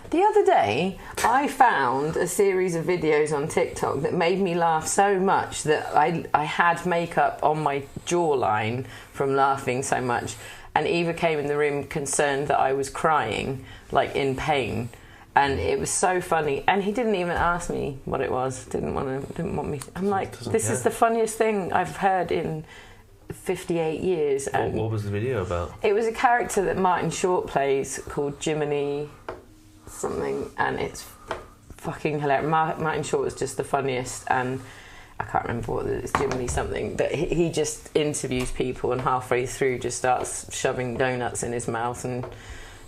The other day, I found a series of videos on TikTok that made me laugh so much that I had makeup on my jawline from laughing so much. And Eva came in the room concerned that I was crying, like in pain. And it was so funny. And he didn't even ask me what it was. Didn't want me. I'm like, this is the funniest thing I've heard in 58 years. And what was the video about? It was a character that Martin Short plays called Jiminy something, and it's fucking hilarious. Martin Short is just the funniest, and I can't remember what it is, Jiminy something, but he just interviews people and halfway through just starts shoving donuts in his mouth and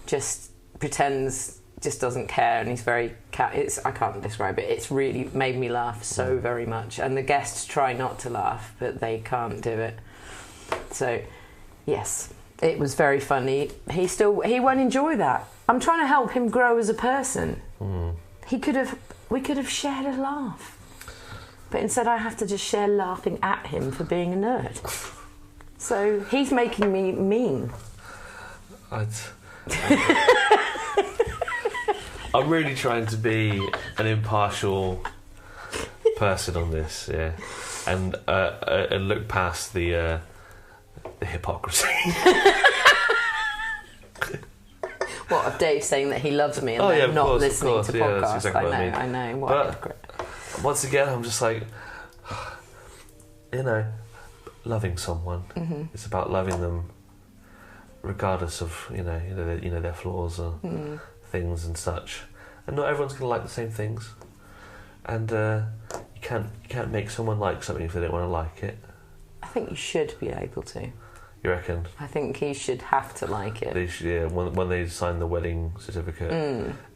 just pretends, just doesn't care, and he's very I can't describe it. It's really made me laugh so very much, and the guests try not to laugh, but they can't do it. So yes, it was very funny. He won't enjoy that. I'm trying to help him grow as a person. We could have shared a laugh, but instead I have to just share laughing at him for being a nerd. So he's making me mean. I'm really trying to be an impartial person on this, yeah, and look past the hypocrisy. What, of Dave saying that he loves me and then not listening to podcasts? That's exactly what I know. But once again, I'm just like, you know, loving someone. It's about loving them, regardless of you know their flaws or things and such. And not everyone's going to like the same things. And you can't make someone like something if they don't want to like it. I think you should be able to. You reckon? I think he should have to like it. They should, yeah. When they sign the wedding certificate,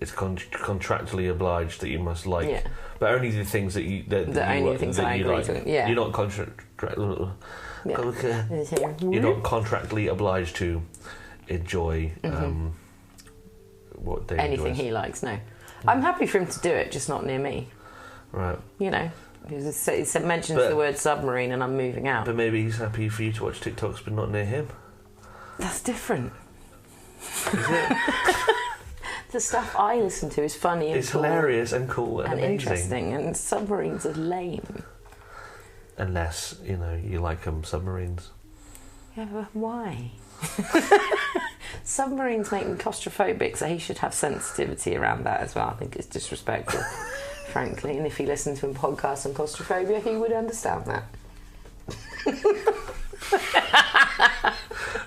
it's contractually obliged that you must like, but only the things that you that you like. Yeah. You're not You're not contractually obliged to enjoy what they anything enjoys. He likes. No, I'm happy for him to do it, just not near me. Right. You know. It mentions the word submarine and I'm moving out. But maybe he's happy for you to watch TikToks but not near him. That's different. Is it? The stuff I listen to is funny and it's cool. It's hilarious and cool and amazing. Interesting, and submarines are lame. Unless, you know, you like submarines. Yeah, but why? Submarines make me claustrophobic, so he should have sensitivity around that as well. I think it's disrespectful. Frankly, and if he listened to a podcast on claustrophobia, he would understand that.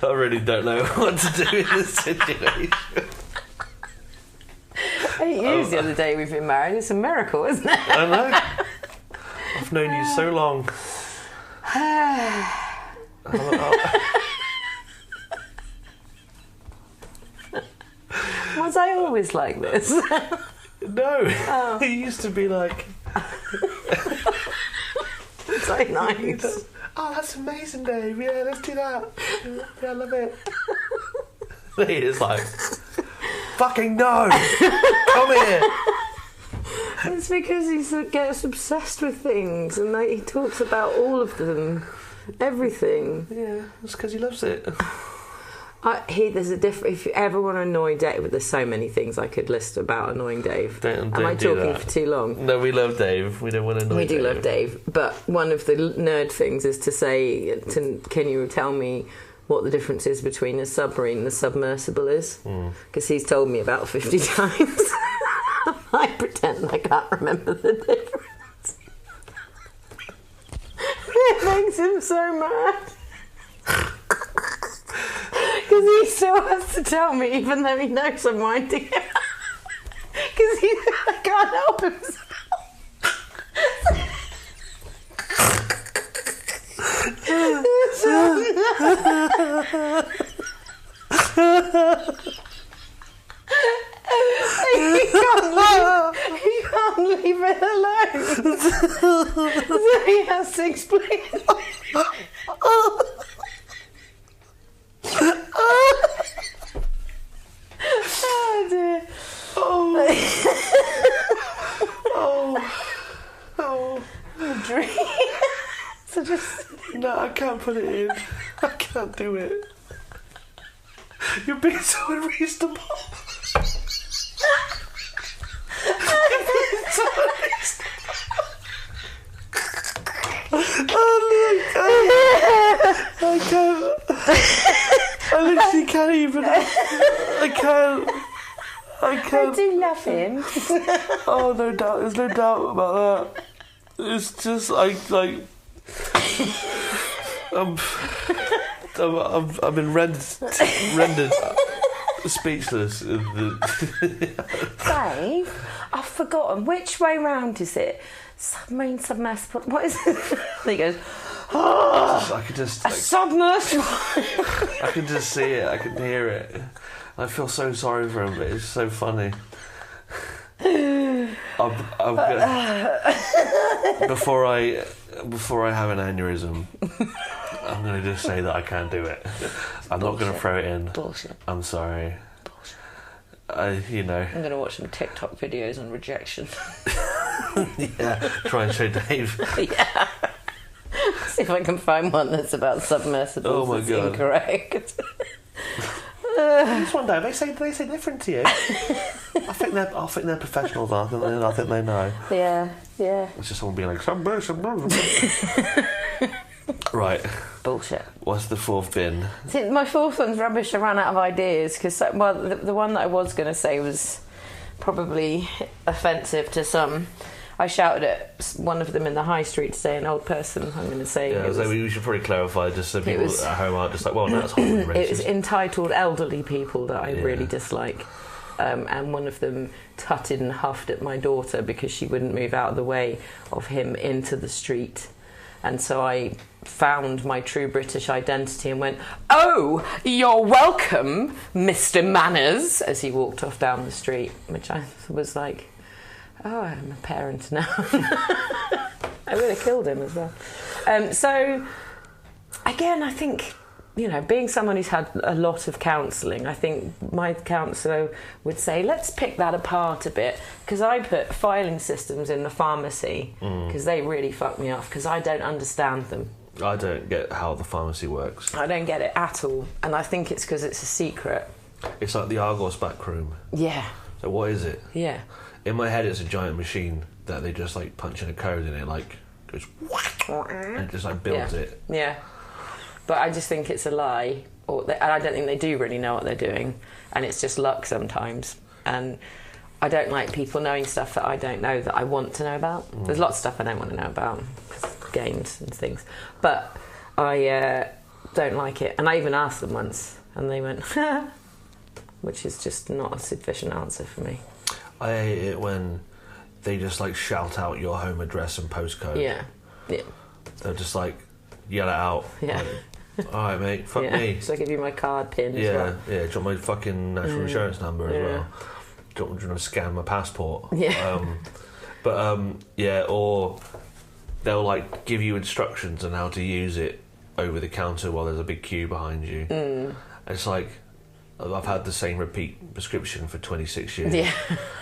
I really don't know what to do in this situation. He used the other day we've been married. It's a miracle, isn't it? I know. I've known you so long. Was I always like this? No, he used to be like. So nice. Oh, that's amazing, Dave. Yeah, let's do that. Yeah, I love it. He is like, fucking no! Come here! It's because he gets obsessed with things and he talks about all of them, everything. Yeah, it's because he loves it. There's a different. If you ever want to annoy Dave, there's so many things I could list about annoying Dave. Am I talking for too long? No, we love Dave. We don't want to annoy Dave. We do love Dave, but one of the nerd things is to say, can you tell me what the difference is between a submarine and a submersible is? Because he's told me about 50 times. I pretend I can't remember the difference. It makes him so mad. Because he still has to tell me, even though he knows I'm winding him up. Because I can't help himself. He can't leave it alone. So he has to explain. Oh dear. Oh. Dream. So just No, I can't put it in. I can't do it. You're being so unreasonable. I can't. I literally can't even. I can't. I do love him. Oh, no doubt. There's no doubt about that. It's just I've been rendered speechless. Dave, I've forgotten which way round is it? Submarine, submersible. What is it? He goes. I could just submersible. I can just see it. I can hear it. I feel so sorry for him, but it's so funny. I'm gonna, before I have an aneurysm, I'm going to just say that I can't do it. I'm not going to throw it in. Bullshit. I'm sorry. Bullshit. I'm going to watch some TikTok videos on rejection. Yeah, try and show Dave. Yeah. See if I can find one that's about submersibles. Oh my God. Incorrect. This one, Dave. They say different to you. I think they're professionals. I think they know. Yeah. It's just someone being like submersible. Right. Bullshit. What's the fourth bin? See, my fourth one's rubbish. I ran out of ideas because the one that I was going to say was probably offensive to some. I shouted at one of them in the high street today, an old person, I'm going to say. Yeah, so we should probably clarify just so people at home aren't just like, well, no, that's horribly racist. It was entitled elderly people that I really dislike. And one of them tutted and huffed at my daughter because she wouldn't move out of the way of him into the street. And so I found my true British identity and went, "Oh, you're welcome, Mr. Manners," as he walked off down the street, which I was like, oh, I'm a parent now. I would have killed him as well. So, again, I think, being someone who's had a lot of counselling, I think my counsellor would say, let's pick that apart a bit, because I put filing systems in the pharmacy, because they really fuck me off, because I don't understand them. I don't get how the pharmacy works. I don't get it at all, and I think it's because it's a secret. It's like the Argos back room. Yeah. So what is it? Yeah. In my head, it's a giant machine that they just like punch in a code and it like goes whack and it just like builds it. Yeah. But I just think it's a lie, and I don't think they do really know what they're doing, and it's just luck sometimes. And I don't like people knowing stuff that I don't know that I want to know about. There's lots of stuff I don't want to know about, games and things, but I don't like it. And I even asked them once, and they went, which is just not a sufficient answer for me. I hate it when they just like shout out your home address and postcode. Yeah. They're just like yell it out. Yeah. Like, all right, mate. Fuck me. So I give you my card pin as well. Yeah. Do you want my fucking national insurance number as well? Do you want to scan my passport? Yeah. Or they'll like give you instructions on how to use it over the counter while there's a big queue behind you. It's like, I've had the same repeat prescription for 26 years. Yeah.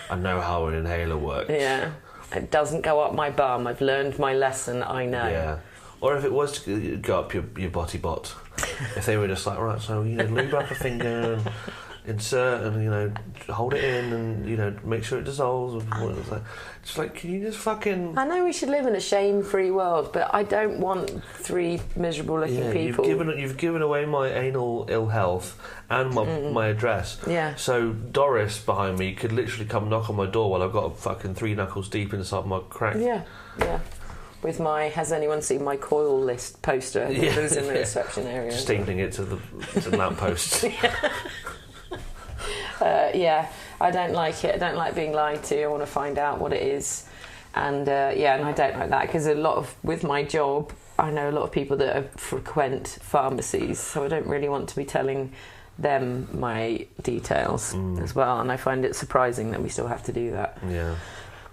I know how an inhaler works. Yeah. It doesn't go up my bum. I've learned my lesson, I know. Yeah. Or if it was to go up your botty bot, if they were just like, right, so, lube up a finger and insert and, hold it in and, make sure it dissolves. Just like, can you just fucking... I know we should live in a shame-free world, but I don't want three miserable-looking people. You've given away my anal ill health and my address. Yeah. So Doris behind me could literally come knock on my door while I've got a fucking 3 knuckles deep inside my crack. Yeah. with my "Has anyone seen my coil list" poster that was in the reception area. Stapling it to the lamppost. Yeah, I don't like it. I don't like being lied to. I want to find out what it is. And and I don't like that because with my job, I know a lot of people that frequent pharmacies, so I don't really want to be telling them my details as well. And I find it surprising that we still have to do that. Yeah.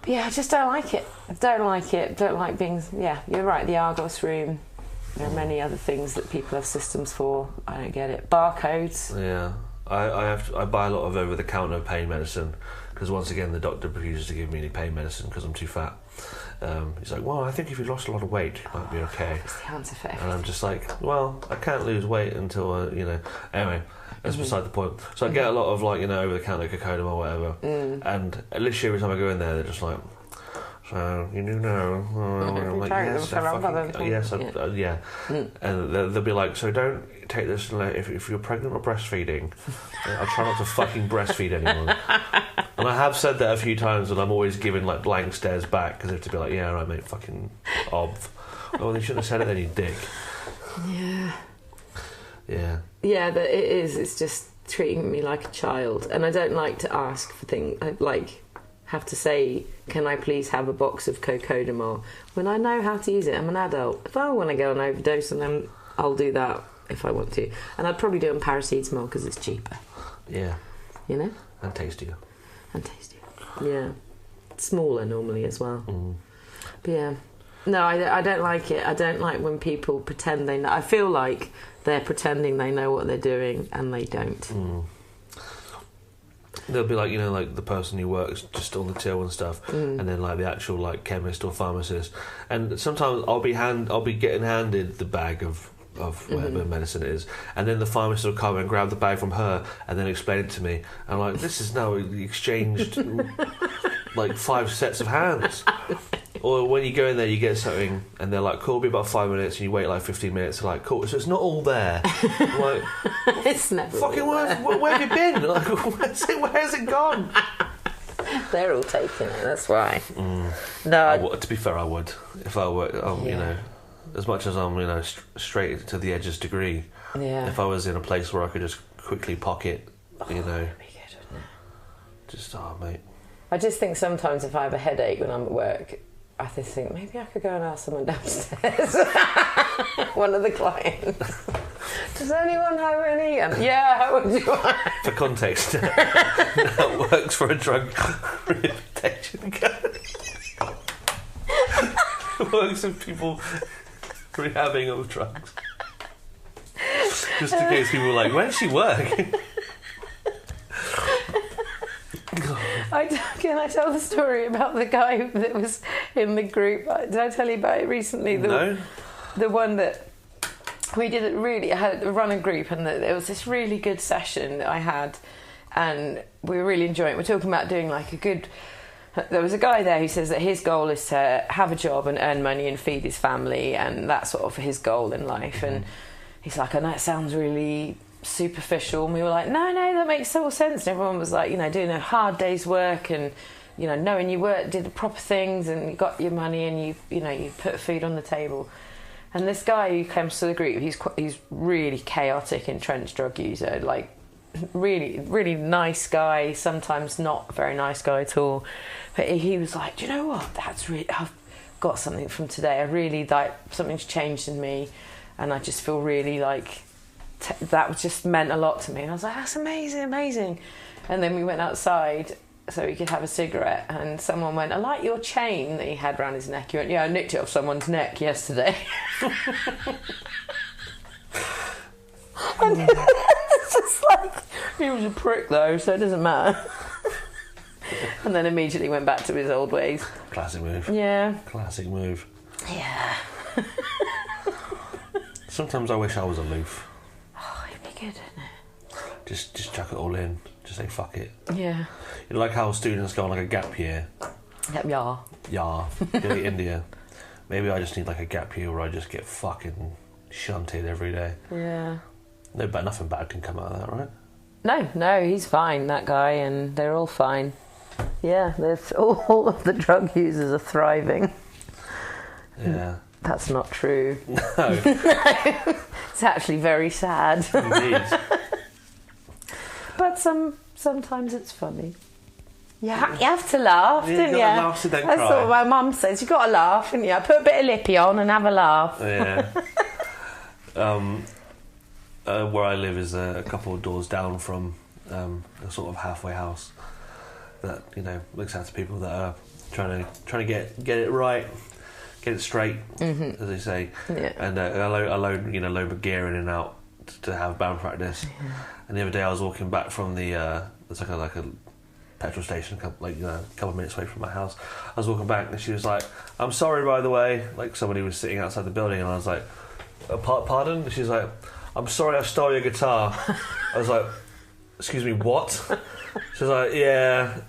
But yeah, I just don't like it. I don't like it. Don't like being. Yeah, you're right. The Argos room. There are many other things that people have systems for. I don't get it. Barcodes. Yeah. I buy a lot of over-the-counter pain medicine because once again the doctor refuses to give me any pain medicine because I'm too fat. He's like, well, I think if you lost a lot of weight, it might be okay. It's the answer for everything. And I'm just like, well, I can't lose weight until anyway, that's beside the point. So I get a lot of over-the-counter cocodamol or whatever, and literally every time I go in there, they're just like, so you do know. I'm like, yes, yeah. And they'll be like, so don't take this if you're pregnant or breastfeeding. I'll try not to fucking breastfeed anyone. And I have said that a few times, and I'm always given blank stares back because they have to be like, yeah, right, mate, fucking obv. Oh, they shouldn't have said it then, you dick. Yeah. Yeah. Yeah, but it is. It's just treating me like a child, and I don't like to ask for things. I have to say, can I please have a box of cocodamol when I know how to use it? I'm an adult. If I want to go on overdose, and then I'll do that if I want to, and I'd probably do it on paracetamol because it's cheaper. Yeah. You know. And tastier. Yeah. Smaller normally as well. But yeah. No, I don't like it. I don't like when people pretend they know. I feel like they're pretending they know what they're doing and they don't. They'll be like the person who works just on the till and stuff, and then the actual chemist or pharmacist. And sometimes I'll be getting handed the bag of whatever medicine it is, and then the pharmacist will come and grab the bag from her and then explain it to me. And I'm like, this is now exchanged 5 sets of hands. Or when you go in there, you get something, and they're like, cool, it'll be about 5 minutes, and you wait 15 minutes, they're like, cool, so it's not all there. I'm like, it's never fucking where have you been? Where's it gone? They're all taking it, that's why. No, to be fair, I would. If I were, as much as I'm, straight to the edges degree, if I was in a place where I could just quickly pocket, that'd be good, wouldn't it? Just, mate. I just think sometimes if I have a headache when I'm at work, I just think maybe I could go and ask someone downstairs. One of the clients. Does anyone have any? Yeah, how would you want? For context, that works for a drug rehabilitation guy. Works with people rehabbing of drugs. Just in case people are like, where does she work? Can I tell the story about the guy that was in the group? Did I tell you about it recently? No. The one that we did I had run a group, and there was this really good session that I had, and we were really enjoying it. We're talking about doing there was a guy there who says that his goal is to have a job and earn money and feed his family, and that's sort of his goal in life. And he's like, I know it sounds really superficial, and we were like, no, that makes total sense. And everyone was like, doing a hard day's work, and knowing you did the proper things, and you got your money, and you put food on the table. And this guy who comes to the group, he's really chaotic, entrenched drug user, really, really nice guy, sometimes not a very nice guy at all. But he was like, do you know what? I've got something from today. I really something's changed in me, and I just feel really that just meant a lot to me. And I was like, that's amazing. And then we went outside so he could have a cigarette, and someone went, I like your chain that he had around his neck. He went, yeah, I nicked it off someone's neck yesterday. And it's just he was a prick though, so it doesn't matter. And then immediately went back to his old ways. Classic move. Yeah. Classic move. Yeah. Sometimes I wish I was aloof. Oh, it'd be good, wouldn't it? Just chuck it all in. Just say fuck it. Yeah. Like how students go on a gap year. Yep, yeah. Yeah. Go to India. Maybe I just need a gap year where I just get fucking shunted every day. Yeah. No, but nothing bad can come out of that, right? No, he's fine, that guy, and they're all fine. Yeah, all of the drug users are thriving. Yeah. That's not true. No. It's actually very sad. Indeed. But sometimes it's funny. You have to laugh, didn't you? You gotta laugh, so don't That's cry. what my mum says. You got to laugh, haven't you? Put a bit of lippy on and have a laugh. Yeah. Where I live is a couple of doors down from a sort of halfway house that, you know, looks after people that are trying to get it right, get it straight, as they say. Yeah. And I load my gear in and out to have band practice. Yeah. And the other day I was walking back from the there's like a petrol station, a couple of minutes away from my house. I was walking back and she was like, "I'm sorry, by the way," like somebody was sitting outside the building, and I was like, "Pardon?" And she's like, "I'm sorry, I stole your guitar." I was like, "Excuse me, what?" She was like, "Yeah,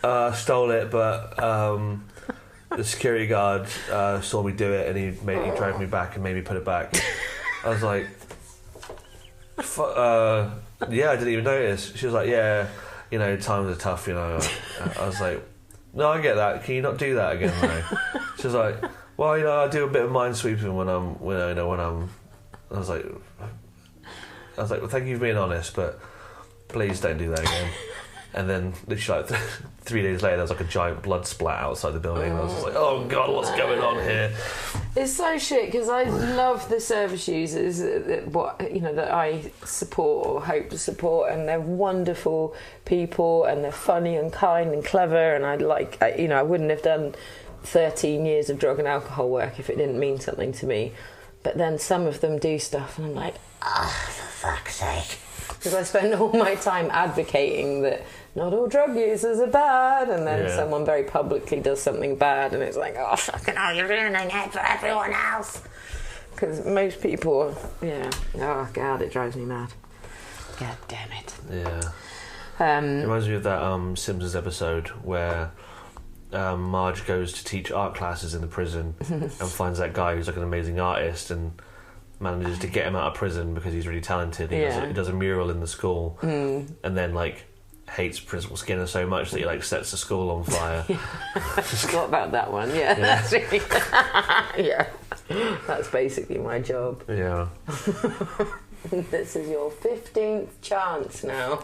I stole it, but the security guard saw me do it, and he drove me back and made me put it back." I was like, "Yeah, I didn't even notice." She was like, "Yeah, you know, times are tough, you know." I was like, "No, I get that. Can you not do that again, though?" She was like, "Well, you know, I do a bit of minesweeping when I'm." I was like, "Well, thank you for being honest, but please don't do that again." And then literally like 3 days later, there was like a giant blood splat outside the building. And I was just like, "Oh God, what's going on here?" It's so shit because I love the service users that I support or hope to support, and they're wonderful people, and they're funny and kind and clever, and I wouldn't have done 13 years of drug and alcohol work if it didn't mean something to me. But then some of them do stuff, and I'm like, for fuck's sake. Because I spend all my time advocating that not all drug users are bad, and then someone very publicly does something bad, and it's like, oh, fucking hell, you're ruining it for everyone else. Because most people, oh, God, it drives me mad. God damn it. Yeah. It reminds me of that Simpsons episode where Marge goes to teach art classes in the prison and finds that guy who's like an amazing artist and manages to get him out of prison because he's really talented. He does a mural in the school and then like hates Principal Skinner so much that he like sets the school on fire. I forgot about that one. That's really that's basically my job. Yeah. This is your 15th chance now,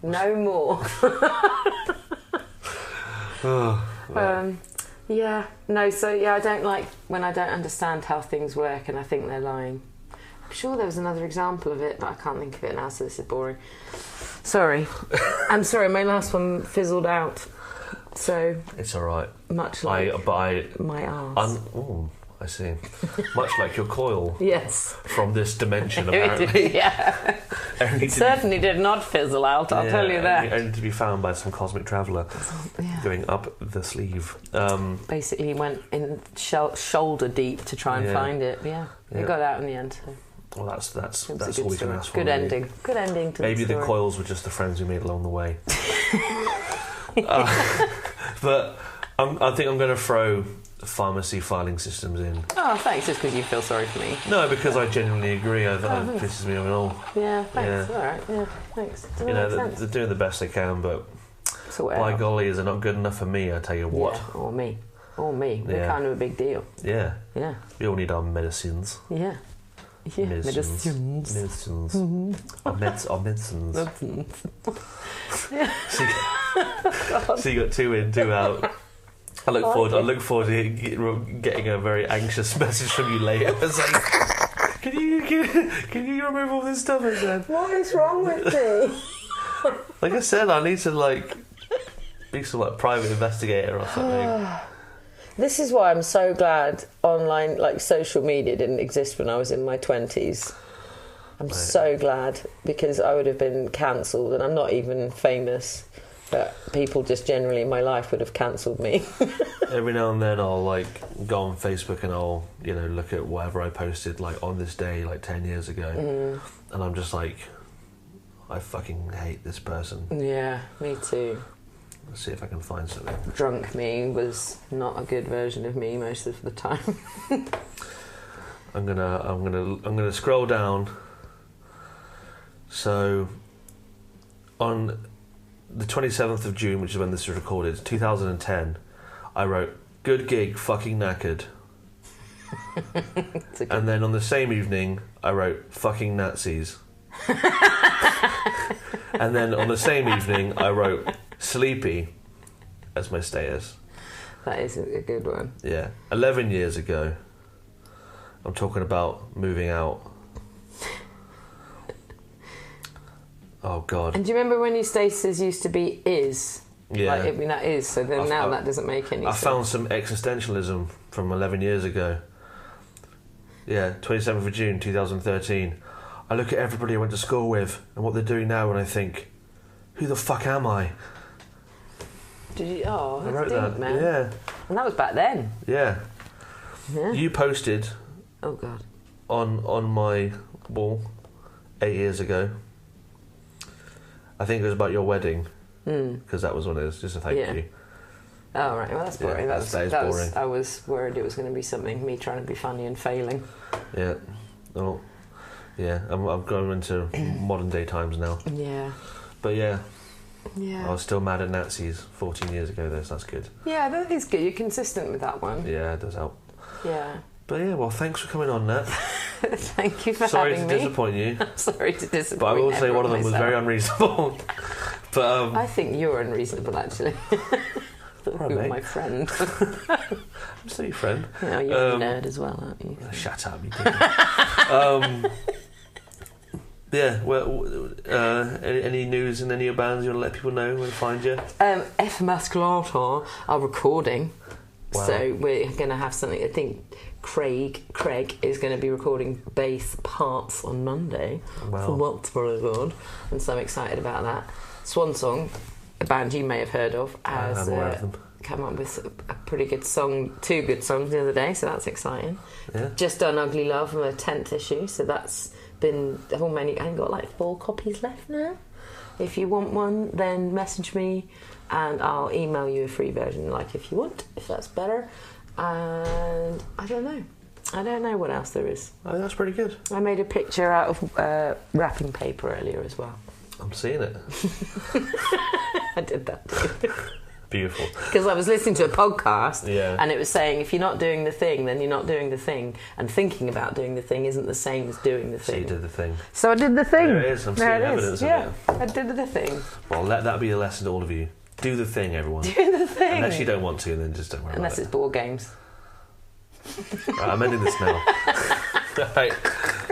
no more. I don't like when I don't understand how things work and I think they're lying. I'm sure there was another example of it, but I can't think of it now, so this is boring. Sorry. I'm sorry, my last one fizzled out. So it's alright. Much like my arse. I see. Much like your coil. Yes. From this dimension, apparently. Yeah. It certainly did not fizzle out, I'll tell you that. Only to be found by some cosmic traveller going up the sleeve. Basically went in shoulder deep to try and find it. Yeah. It got out in the end. So. Well, that's all we can ask for. Good ending. Good ending to Maybe the story. The coils were just the friends we made along the way. But I think I'm going to throw pharmacy filing systems in. Oh, thanks. Just because you feel sorry for me. No, because I genuinely agree. That pisses me off and all. Yeah, thanks. Yeah. All right. Yeah, thanks. They're doing the best they can, but by golly, is it not good enough for me? I tell you what. Yeah, or me. We're kind of a big deal. Yeah. Yeah. We all need our medicines. Yeah. Yeah. Medicines. Mm-hmm. Our medicines. So you got 2 in, 2 out. I look forward to getting a very anxious message from you later. It's like, can you remove all this stuff I said? What is wrong with me? Like I said, I need to be some private investigator or something. This is why I'm so glad online, social media didn't exist when I was in my 20s. I'm so glad, because I would have been cancelled, and I'm not even famous. But people just generally in my life would have cancelled me. Every now and then I'll go on Facebook and I'll look at whatever I posted on this day 10 years ago, and I'm just like, I fucking hate this person. Yeah, me too. Let's see if I can find something. Drunk me was not a good version of me most of the time. I'm gonna scroll down. So on the 27th of June, which is when this was recorded, 2010, I wrote, "Good gig, fucking knackered." And then on the same evening, I wrote fucking Nazis. And then on the same evening, I wrote sleepy as my status. That is a good one. Yeah. 11 years ago, I'm talking about moving out. Oh, God. And do you remember when your status used to be is? Yeah. Like, I mean, that is, so then now that doesn't make any sense. I found some existentialism from 11 years ago. Yeah, 27th of June 2013. I look at everybody I went to school with and what they're doing now and I think, who the fuck am I? Did you? Oh, I that's wrote deep, that. man. Yeah. And that was back then. Yeah. Yeah. You posted Oh, God. on my wall 8 years ago. I think it was about your wedding. Because that was when it was just a thank you. Oh, right. Well, that's boring. Yeah, that is boring. I was worried it was going to be something, me trying to be funny and failing. Yeah. Oh, yeah. I'm going into modern day times now. Yeah. But yeah. Yeah. I was still mad at Nazis 14 years ago, though, so that's good. Yeah, that is good. You're consistent with that one. Yeah, it does help. Yeah. But yeah, well, thanks for coming on, Nat. Thank you for Sorry having to me. disappoint you. I'm sorry to disappoint. But I will say one of them was myself. very unreasonable. But I think you're unreasonable, actually. You were mate. my friend. I'm still your friend. Yeah, you're a nerd as well, aren't you? Shut up, you dickhead. Yeah, well, any news in any of your bands you want to let people know where to find you? f.emasculata are recording. Wow. So we're going to have something. I think Craig is going to be recording bass parts on Monday. Wow. For what's very good. And so I'm excited about that. Swansong, a band you may have heard of, has I'm aware of them. come up with a pretty good song, 2 good songs the other day, so that's exciting. Yeah. Just done Ugly Love, a 10th issue, so that's been the whole many. I've got like 4 copies left now. If you want one, then message me and I'll email you a free version, like if you want, if that's better. And I don't know what else there is. Oh, that's pretty good. I made a picture out of wrapping paper earlier as well. I'm seeing it. I did that too. Beautiful. Because I was listening to a podcast Yeah. and it was saying if you're not doing the thing, then you're not doing the thing. And thinking about doing the thing isn't the same as doing the So thing. you did the thing. So I did the thing. There it is. I'm seeing evidence of it. I did the thing. Well, let that be a lesson to all of you. Do the thing, everyone. Do the thing. Unless you don't want to, then just don't worry Unless about it's board games. it. Right, I'm ending this now. Right.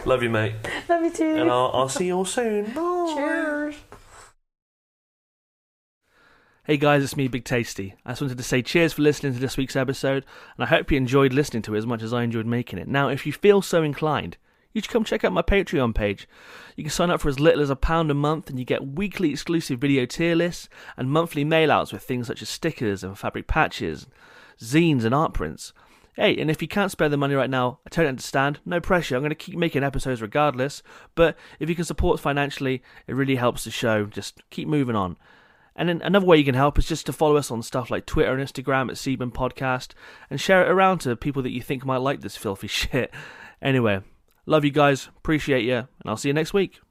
Love you, mate. Love you too. And I'll see you all soon. Bye. Cheers. Hey guys, it's me, Big Tasty. I just wanted to say cheers for listening to this week's episode, and I hope you enjoyed listening to it as much as I enjoyed making it. Now, if you feel so inclined, you should come check out my Patreon page. You can sign up for as little as £1 a month, and you get weekly exclusive video tier lists and monthly mail-outs with things such as stickers and fabric patches, zines and art prints. Hey, and if you can't spare the money right now, I totally understand. No pressure. I'm going to keep making episodes regardless, but if you can support financially, it really helps the show. Just keep moving on. And then another way you can help is just to follow us on stuff like Twitter and Instagram at Seaman Podcast and share it around to people that you think might like this filthy shit. Anyway, love you guys, appreciate you, and I'll see you next week.